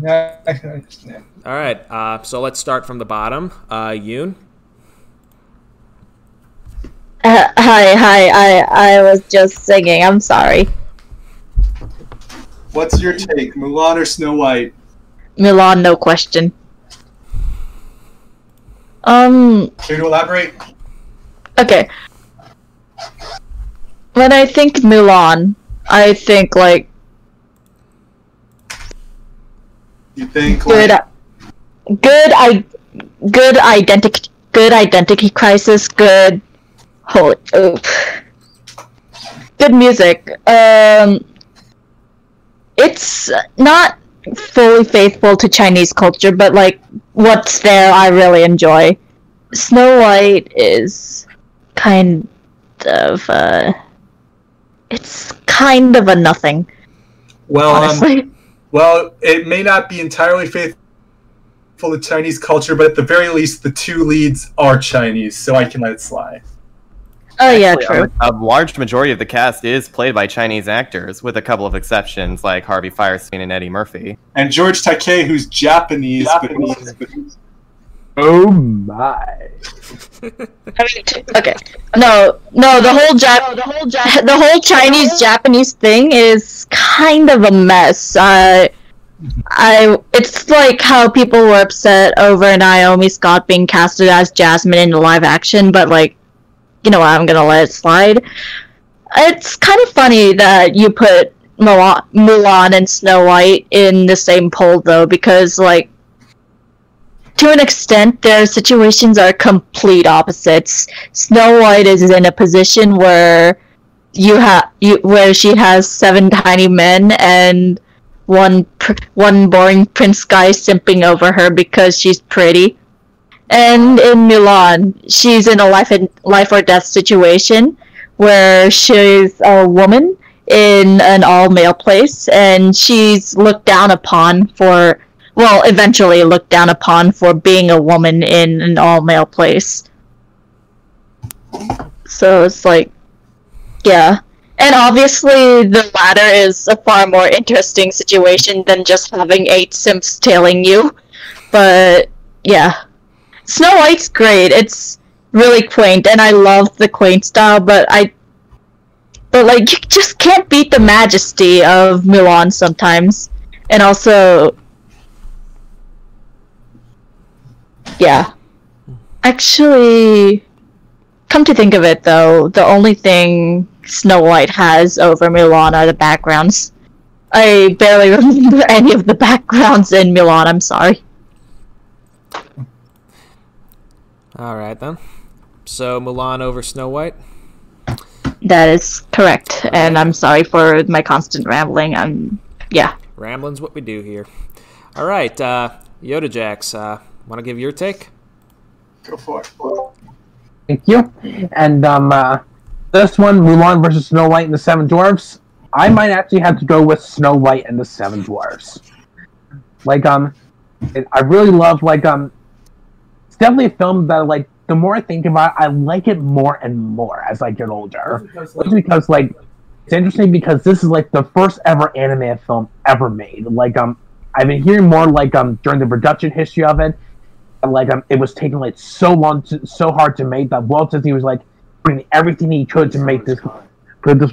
Yeah, I can understand. All right, so let's start from the bottom. Yoon? Hi, I was just singing, I'm sorry. What's your take, Mulan or Snow White? Mulan, no question. Can you elaborate? Okay. When I think Mulan, I think, You think, good identity crisis, good music. It's not fully faithful to Chinese culture, but what's there I really enjoy. Snow White is kind of it's kind of a nothing. Well, honestly. Well, it may not be entirely faithful to Chinese culture, but at the very least, the two leads are Chinese, so I can let it slide. Oh, yeah, true. A large majority of the cast is played by Chinese actors, with a couple of exceptions like Harvey Firestein and Eddie Murphy. And George Takei, who's Japanese. Oh my! Okay, no, the whole Chinese Japanese thing is kind of a mess. It's like how people were upset over Naomi Scott being casted as Jasmine in the live action, but you know what, I'm gonna let it slide. It's kind of funny that you put Mulan and Snow White in the same poll, though, because, to an extent, their situations are complete opposites. Snow White is in a position where where she has 7 tiny men and one boring prince guy simping over her because she's pretty. And in Mulan, she's in a life or death situation where she's a woman in an all-male place, and she's looked down upon for, eventually looked down upon for being a woman in an all-male place. So it's yeah. And obviously, the latter is a far more interesting situation than just having 8 simps tailing you. But, yeah. Snow White's great. It's really quaint, and I love the quaint style, but you just can't beat the majesty of Mulan sometimes. And also, yeah. Actually, come to think of it, though, the only thing Snow White has over Mulan are the backgrounds. I barely remember any of the backgrounds in Mulan, I'm sorry. Alright then. So Mulan over Snow White? That is correct, and I'm sorry for my constant rambling. Yeah. Rambling's what we do here. Alright, Yoda Jax, want to give your take? Go for it. Thank you. And this one, Mulan versus Snow White and the Seven Dwarfs, I might actually have to go with Snow White and the Seven Dwarfs. I really love, it's definitely a film that, the more I think about it, I like it more and more as I get older. Because like it's interesting because this is like the first ever anime film ever made. Like I've been hearing more like during the production history of it, like it was taking like so hard to make that Walt Disney was like putting everything he could to make this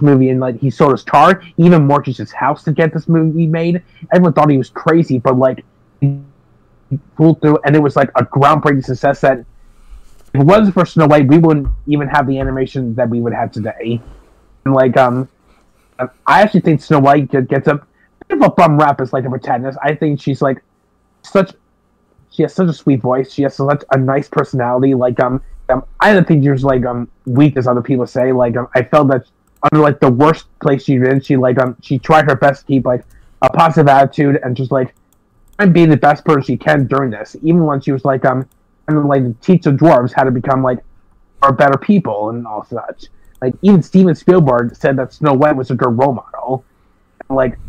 movie, and like he sold his car, even mortgaged his house to get this movie made. Everyone thought he was crazy, but like he pulled through, and it was like a groundbreaking success that if it wasn't for Snow White, we wouldn't even have the animation that we would have today. And like I actually think Snow White gets a bit of a bum rap as like a protagonist. I think she's like she has such a sweet voice. She has such a nice personality. Like I don't think she was like weak as other people say. Like I felt that under like the worst place she's in, she tried her best to keep like a positive attitude and just like and be the best person she can during this. Even when she was like and like teach the dwarves how to become like are better people and all such. Like even Steven Spielberg said that Snow White was a good role model. And, like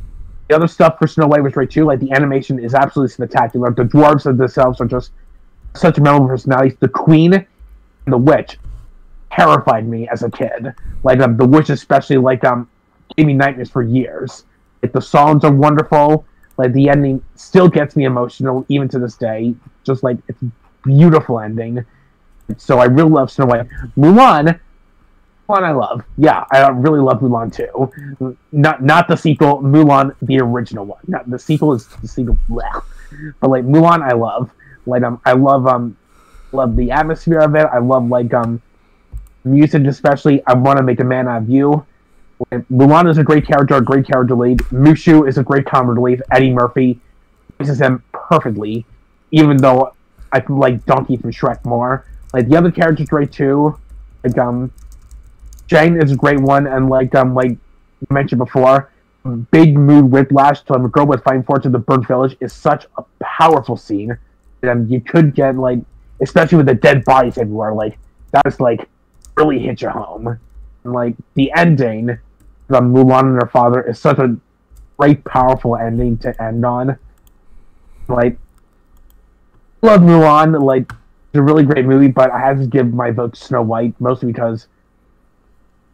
the other stuff for Snow White was great too. Like the animation is absolutely spectacular. The dwarves themselves are just such memorable personalities. The Queen and the Witch terrified me as a kid. Like the Witch especially like gave me nightmares for years. Like the songs are wonderful. Like the ending still gets me emotional even to this day. Just like it's a beautiful ending. So I really love Snow White. Mulan I love. Yeah, I really love Mulan too. Not the sequel, Mulan the original one. Not the sequel is the sequel. Bleh. But like Mulan I love. Like I love the atmosphere of it. I love like music especially. I Want to Make a Man Out of You. Mulan is a great character lead. Mushu is a great comic relief. Eddie Murphy voices him perfectly, even though I like Donkey from Shrek more. Like the other characters great too. Like Jane is a great one, and like you mentioned before, Big Mood Whiplash to a girl with fine fortune the Burnt Village is such a powerful scene. And you could get like, especially with the dead bodies everywhere, like that's like really hit you home. And like the ending, Mulan and her father is such a great, powerful ending to end on. Like, I love Mulan. Like, it's a really great movie, but I have to give my vote to Snow White mostly because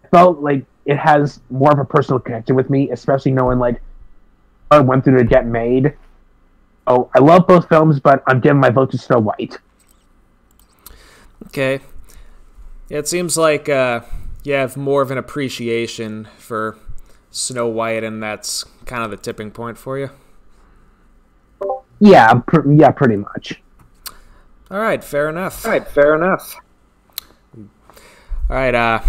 I felt like it has more of a personal connection with me, especially knowing like I went through to get made. Oh, I love both films, but I'm giving my vote to Snow White. Okay. Yeah, it seems like you have more of an appreciation for Snow White, and that's kind of the tipping point for you. Yeah, pretty much. All right, fair enough. All right,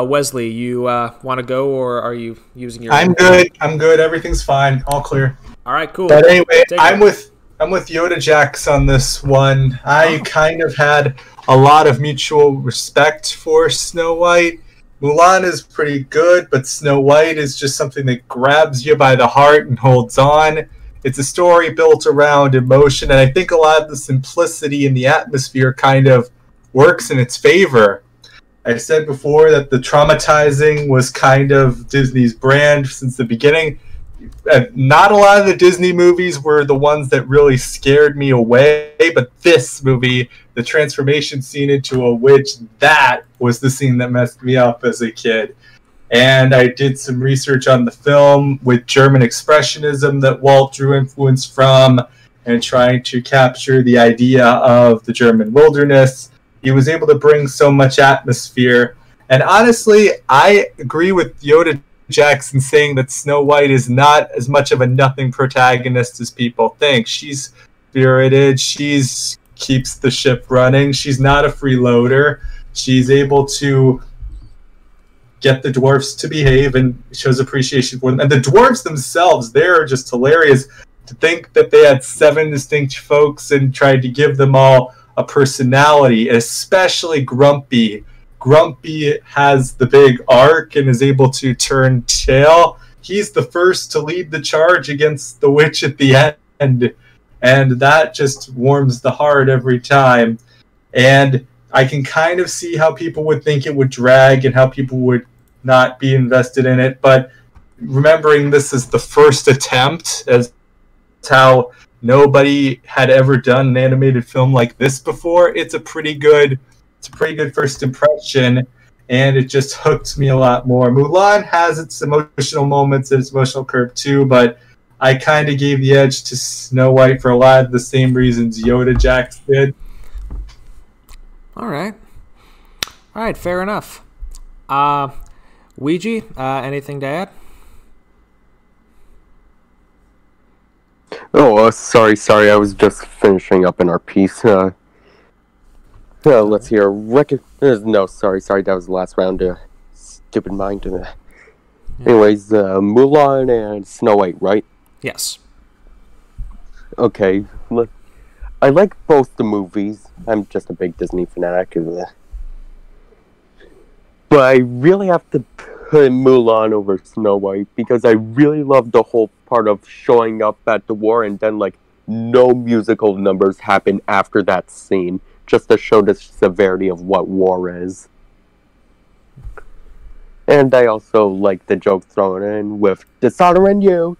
Wesley, you want to go, or are you using your? I'm good. Everything's fine. All clear. All right, cool. But anyway, I'm with Yoda Jax on this one. I kind of had a lot of mutual respect for Snow White. Mulan is pretty good, but Snow White is just something that grabs you by the heart and holds on. It's a story built around emotion, and I think a lot of the simplicity in the atmosphere kind of works in its favor. I said before that the traumatizing was kind of Disney's brand since the beginning. Not a lot of the Disney movies were the ones that really scared me away, but this movie, the transformation scene into a witch, that was the scene that messed me up as a kid. And I did some research on the film with German Expressionism that Walt drew influence from, and trying to capture the idea of the German wilderness. He was able to bring so much atmosphere. And honestly, I agree with Yoda Jackson saying that Snow White is not as much of a nothing protagonist as people think. She's spirited. She's keeps the ship running. She's not a freeloader. She's able to get the dwarfs to behave and shows appreciation for them. And the dwarves themselves, they're just hilarious. To think that they had 7 distinct folks and tried to give them all a personality, especially Grumpy. Grumpy has the big arc and is able to turn tail. He's the first to lead the charge against the witch at the end, and that just warms the heart every time. And I can kind of see how people would think it would drag and how people would not be invested in it, but remembering this is the first attempt, as how nobody had ever done an animated film like this before. It's a pretty good first impression, and it just hooked me a lot more. Mulan has its emotional moments and its emotional curve too, but I kind of gave the edge to Snow White for a lot of the same reasons Yoda Jax did. All right, fair enough. Ouija, anything to add? Oh, sorry, I was just finishing up in our piece. Let's hear. No, sorry, that was the last round. Stupid mind. Anyways, Mulan and Snow White, right? Yes. Okay. I like both the movies. I'm just a big Disney fanatic. But I really have to put Mulan over Snow White because I really love the whole part of showing up at the war and then, like, no musical numbers happen after that scene, just to show the severity of what war is. And I also like the joke thrown in with dishonoring your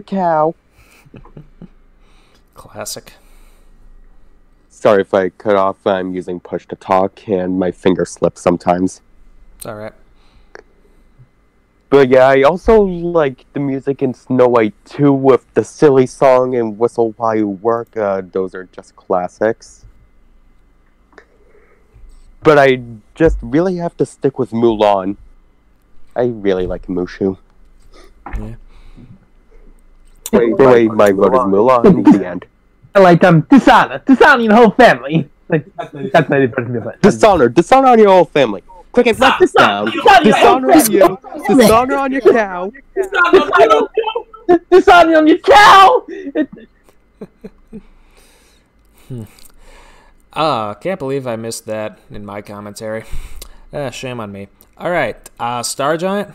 cow. Classic. Sorry if I cut off, I'm using push to talk and my finger slips sometimes. It's alright. But yeah, I also like the music in Snow White too, with the silly song and Whistle While You Work. Those are just classics. But I just really have to stick with Mulan. I really like Mushu. Yeah. Anyway, my vote is Mulan. The end. I like dishonoring the whole family. That's my favorite. Dishonor on your whole family. Quick and write this down. Dishonor on you. Dishonor on your cow. Dishonor on your cow. Can't believe I missed that in my commentary. Shame on me. All right, Star Giant.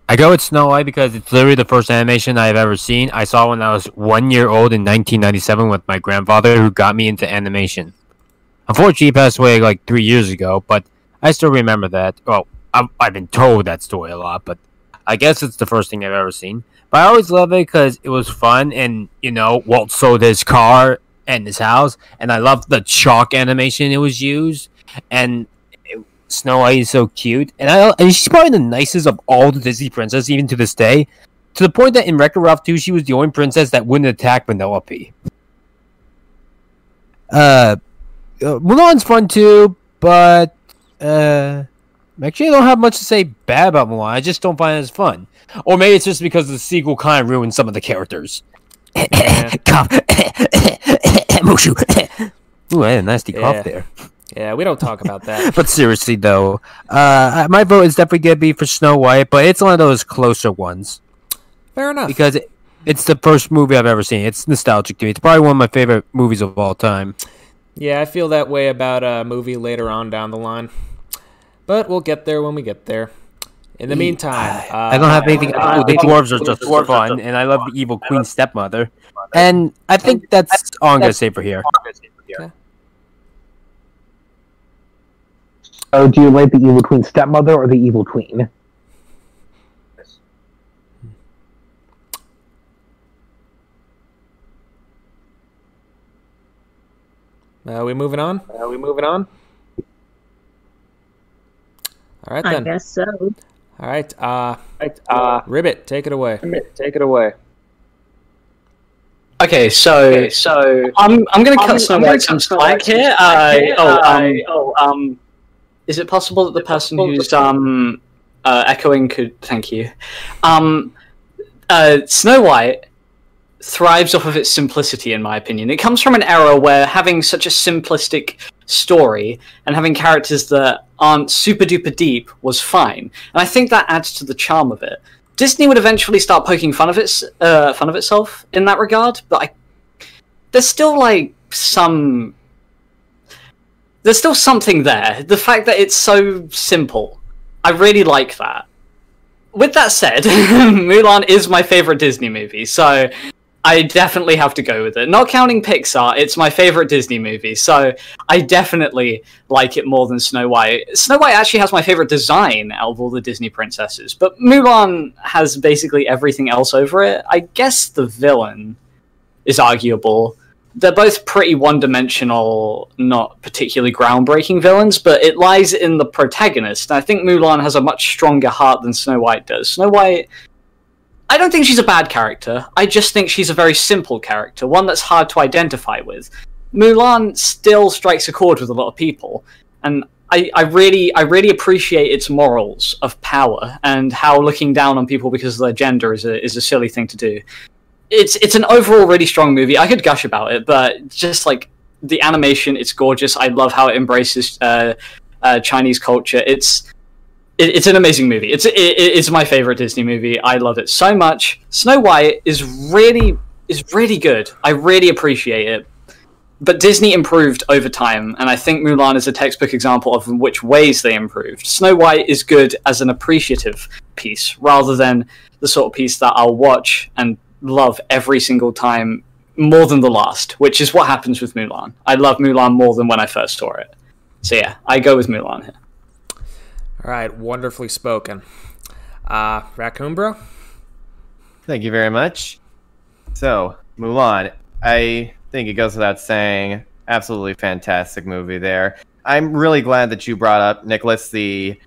I go with Snow White because it's literally the first animation I've ever seen. I saw when I was 1 year old in 1997 with my grandfather, who got me into animation. Unfortunately, he passed away like 3 years ago, but I still remember that. Well, I've been told that story a lot, but I guess it's the first thing I've ever seen. But I always love it because it was fun, and, you know, Walt sold his car and his house, and I loved the chalk animation it was used, and Snow White is so cute, and she's probably the nicest of all the Disney princesses, even to this day, to the point that in Wreck-It Ralph 2, she was the only princess that wouldn't attack Penelope. Mulan's fun too, but actually I don't have much to say bad about Mulan. I just don't find it as fun. Or maybe it's just because the sequel kind of ruined some of the characters. Cough. Mushu. Ooh, I had a nasty cough there. Yeah, we don't talk about that. But seriously, though, my vote is definitely going to be for Snow White, but it's one of those closer ones. Fair enough. Because it's the first movie I've ever seen. It's nostalgic to me. It's probably one of my favorite movies of all time. Yeah, I feel that way about a movie later on down the line. But we'll get there when we get there. In the meantime... I don't have anything... the dwarves are just fun, and I love the evil queen stepmother. And I think that's all I'm going to say for here. Okay. So, do you like the evil queen stepmother or the evil queen? Are we moving on? All right, then. I guess so. All right, Ribbit, take it away. Okay, so I'm going to cut Snow White some slack here. Is it possible that the person who's echoing could... Thank you. Snow White thrives off of its simplicity, in my opinion. It comes from an era where having such a simplistic story and having characters that aren't super duper deep was fine. And I think that adds to the charm of it. Disney would eventually start poking fun of itself in that regard, but there's still like there's still something there. The fact that it's so simple. I really like that. With that said, Mulan is my favorite Disney movie, so I definitely have to go with it. Not counting Pixar, it's my favorite Disney movie, so I definitely like it more than Snow White. Snow White actually has my favorite design out of all the Disney princesses, but Mulan has basically everything else over it. I guess the villain is arguable. They're both pretty one-dimensional, not particularly groundbreaking villains, but it lies in the protagonist. I think Mulan has a much stronger heart than Snow White does. Snow White, I don't think she's a bad character. I just think she's a very simple character, one that's hard to identify with. Mulan still strikes a chord with a lot of people, and I really appreciate its morals of power and how looking down on people because of their gender is a silly thing to do. It's an overall really strong movie. I could gush about it, but just like the animation, it's gorgeous. I love how it embraces Chinese culture. It's an amazing movie. It's my favorite Disney movie. I love it so much. Snow White is really good. I really appreciate it. But Disney improved over time, and I think Mulan is a textbook example of which ways they improved. Snow White is good as an appreciative piece, rather than the sort of piece that I'll watch and love every single time more than the last, which is what happens with Mulan. I love Mulan more than when I first saw it. So yeah, I go with Mulan here. All right, wonderfully spoken. Raccoon Bro? Thank you very much. So, Mulan, I think it goes without saying, absolutely fantastic movie there. I'm really glad that you brought up, Nicholas, the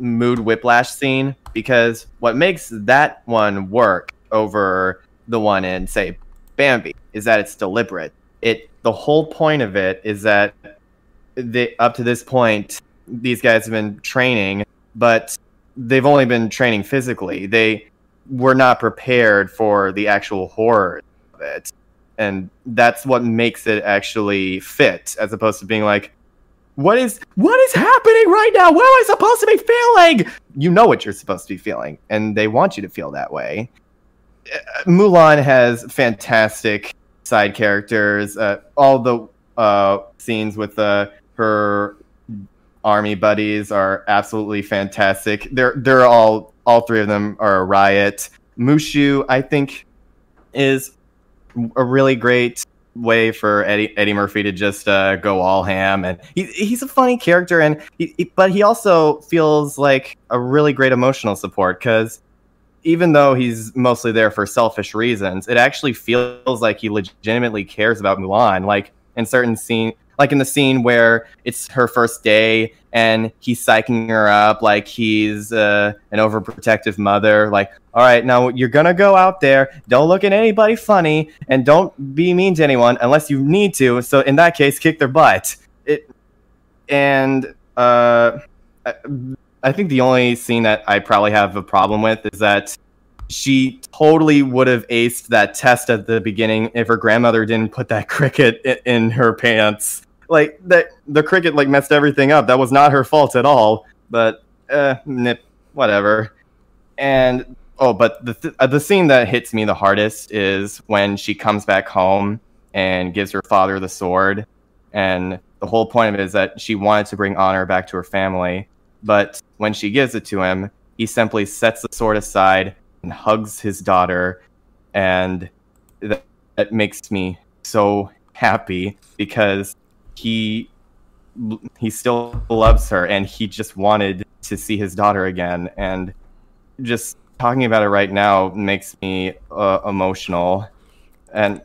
mood whiplash scene, because what makes that one work over the one in, say, Bambi, is that it's deliberate. The whole point of it is that up to this point, these guys have been training, but they've only been training physically. They were not prepared for the actual horror of it. And that's what makes it actually fit, as opposed to being like, what is happening right now? What am I supposed to be feeling? You know what you're supposed to be feeling, and they want you to feel that way. Mulan has fantastic side characters. All the scenes with her army buddies are absolutely fantastic. They're all three of them are a riot. Mushu, I think, is a really great way for Eddie Murphy to just go all ham, and he's a funny character, and but he also feels like a really great emotional support, because even though he's mostly there for selfish reasons, it actually feels like he legitimately cares about Mulan. Like in certain scene, like in the scene where it's her first day and he's psyching her up like he's an overprotective mother. Like, all right, now you're going to go out there. Don't look at anybody funny and don't be mean to anyone unless you need to. So in that case, kick their butt. I think the only scene that I probably have a problem with is that she totally would have aced that test at the beginning if her grandmother didn't put that cricket in her pants. Like, the cricket like messed everything up. That was not her fault at all. But whatever. And but the scene that hits me the hardest is when she comes back home and gives her father the sword. And the whole point of it is that she wanted to bring honor back to her family. But when she gives it to him, he simply sets the sword aside and hugs his daughter. And that makes me so happy, because he still loves her and he just wanted to see his daughter again. And just talking about it right now makes me emotional. And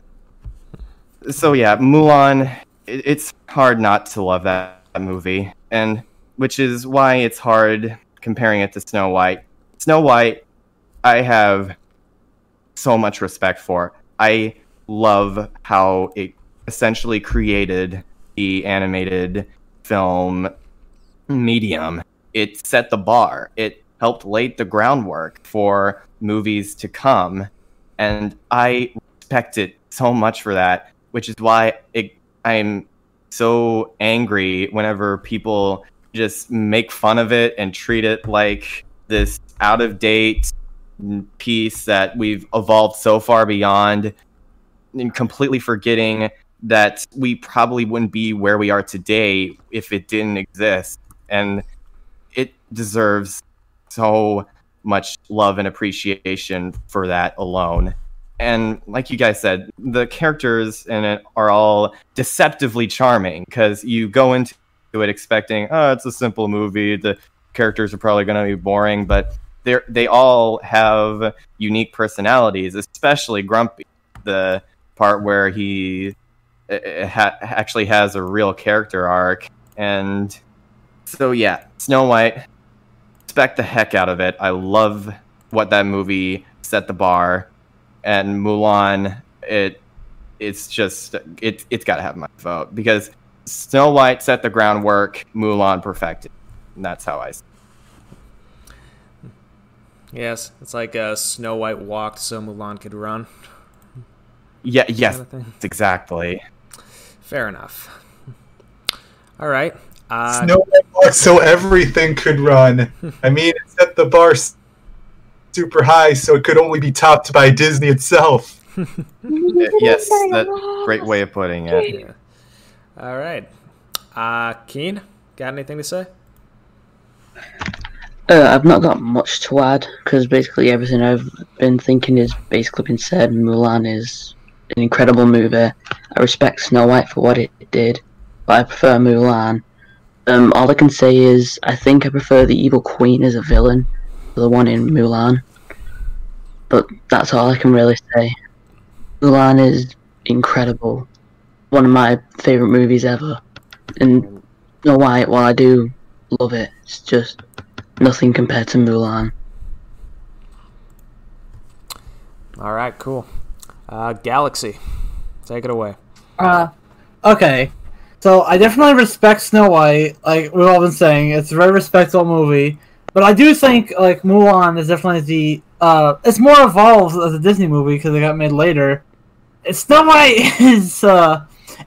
so yeah, Mulan, it's hard not to love that movie, and which is why it's hard comparing it to Snow White. Snow White, I have so much respect for. I love how it essentially created the animated film medium. It set the bar. It helped lay the groundwork for movies to come, and I respect it so much for that, which is why I'm so angry whenever people just make fun of it and treat it like this out-of-date piece that we've evolved so far beyond, and completely forgetting that we probably wouldn't be where we are today if it didn't exist. And it deserves so much love and appreciation for that alone. and like you guys said, the characters in it are all deceptively charming because you go into it expecting, oh, it's a simple movie. The characters are probably going to be boring, but they all have unique personalities, especially Grumpy, the part where he actually has a real character arc. And so, yeah, Snow White, respect the heck out of it. I love what that movie set the bar. And Mulan, it's got to have my vote because Snow White set the groundwork, Mulan perfected. And that's how I see it. Yes, it's like Snow White walked so Mulan could run. Yeah, yes, kind of exactly. Fair enough. All right. Snow White walked so everything could run. I mean, it set the bar super high, so it could only be topped by Disney itself. Yes, that's a great way of putting it. Yeah. All right. Keen, got anything to say? I've not got much to add because basically everything I've been thinking has basically been said. Mulan is an incredible movie. I respect Snow White for what it did, but I prefer Mulan. All I can say is I think I prefer the evil queen as a villain to the one in Mulan. But that's all I can really say. Mulan is incredible. One of my favourite movies ever. And Snow White, while I do love it, it's just nothing compared to Mulan. All right, cool. Galaxy, take it away. Okay. So I definitely respect Snow White, like we've all been saying. It's a very respectable movie. But I do think, like, Mulan is definitely the... it's more evolved as a Disney movie because it got made later. Snow White is...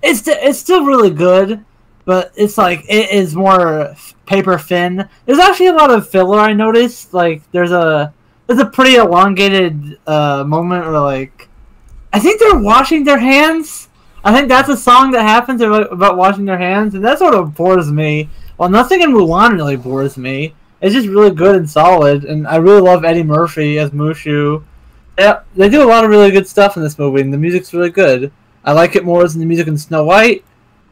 it's still really good, but it's like, it is more paper thin. There's actually a lot of filler, I noticed. Like, there's a pretty elongated moment where, like... I think they're washing their hands. I think that's a song that happens about washing their hands, and that sort of bores me. Well, nothing in Mulan really bores me. It's just really good and solid, and I really love Eddie Murphy as Mushu. Yeah, they do a lot of really good stuff in this movie, and the music's really good. I like it more than the music in Snow White,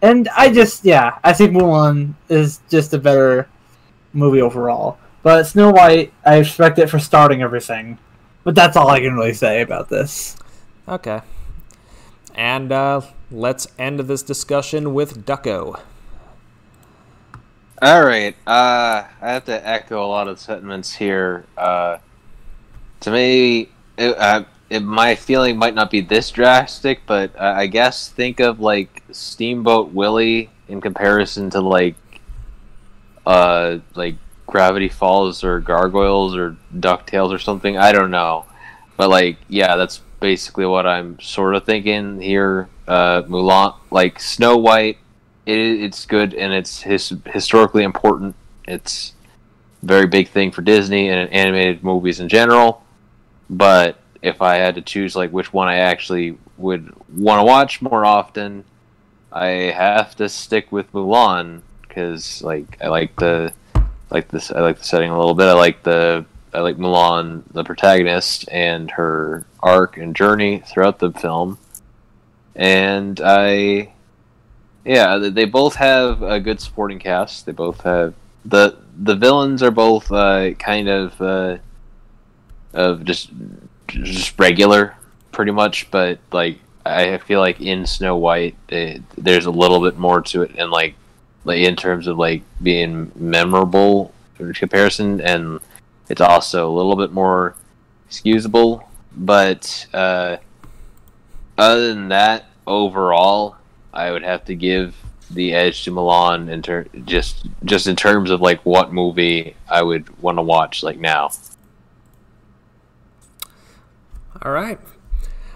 and I think Mulan is just a better movie overall. But Snow White, I respect it for starting everything. But that's all I can really say about this. Okay. And let's end this discussion with Ducko. All right. I have to echo a lot of sentiments here. To me, my feeling might not be this drastic, but I guess think of like Steamboat Willie in comparison to like Gravity Falls or Gargoyles or DuckTales or something. I don't know, but like, yeah, that's basically what I'm sort of thinking here. Mulan, like Snow White, it's good and it's historically important. It's a very big thing for Disney and animated movies in general. But if I had to choose like which one I actually would want to watch more often, I have to stick with Mulan because like I like the setting a little bit. I like Mulan, the protagonist, and her arc and journey throughout the film. And they both have a good supporting cast. They both have the villains are both kind of just regular, pretty much. But like I feel like in Snow White, there's a little bit more to it, and like in terms of like being memorable in comparison, and it's also a little bit more excusable. But other than that, overall, I would have to give the edge to Mulan just in terms of like what movie I would want to watch like now. All right.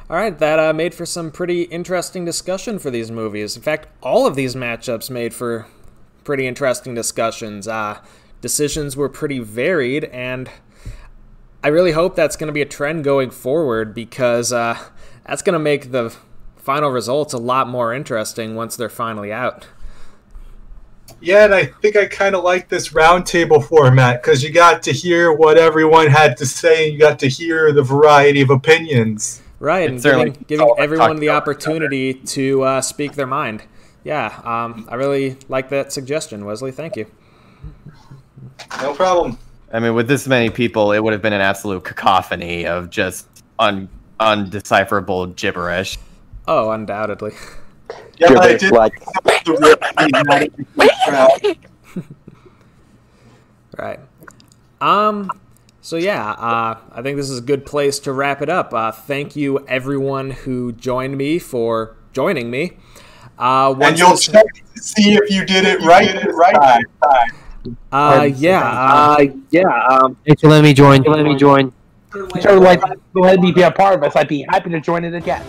That made for some pretty interesting discussion for these movies. In fact, all of these matchups made for pretty interesting discussions. Decisions were pretty varied, and I really hope that's going to be a trend going forward because that's going to make the final results a lot more interesting once they're finally out. Yeah, and I think I kind of like this roundtable format because you got to hear what everyone had to say and you got to hear the variety of opinions. Right, and giving everyone the opportunity to speak their mind. Yeah, I really like that suggestion, Wesley. Thank you. No problem. I mean, with this many people, it would have been an absolute cacophony of just undecipherable gibberish. Oh, undoubtedly. Yeah, but I did Right. So yeah, I think this is a good place to wrap it up. Thank you, everyone who joined me for joining me. And you'll check to see if you did it right this time. Thanks for letting me join. So, like, go ahead and be a part of us. I'd be happy to join it again.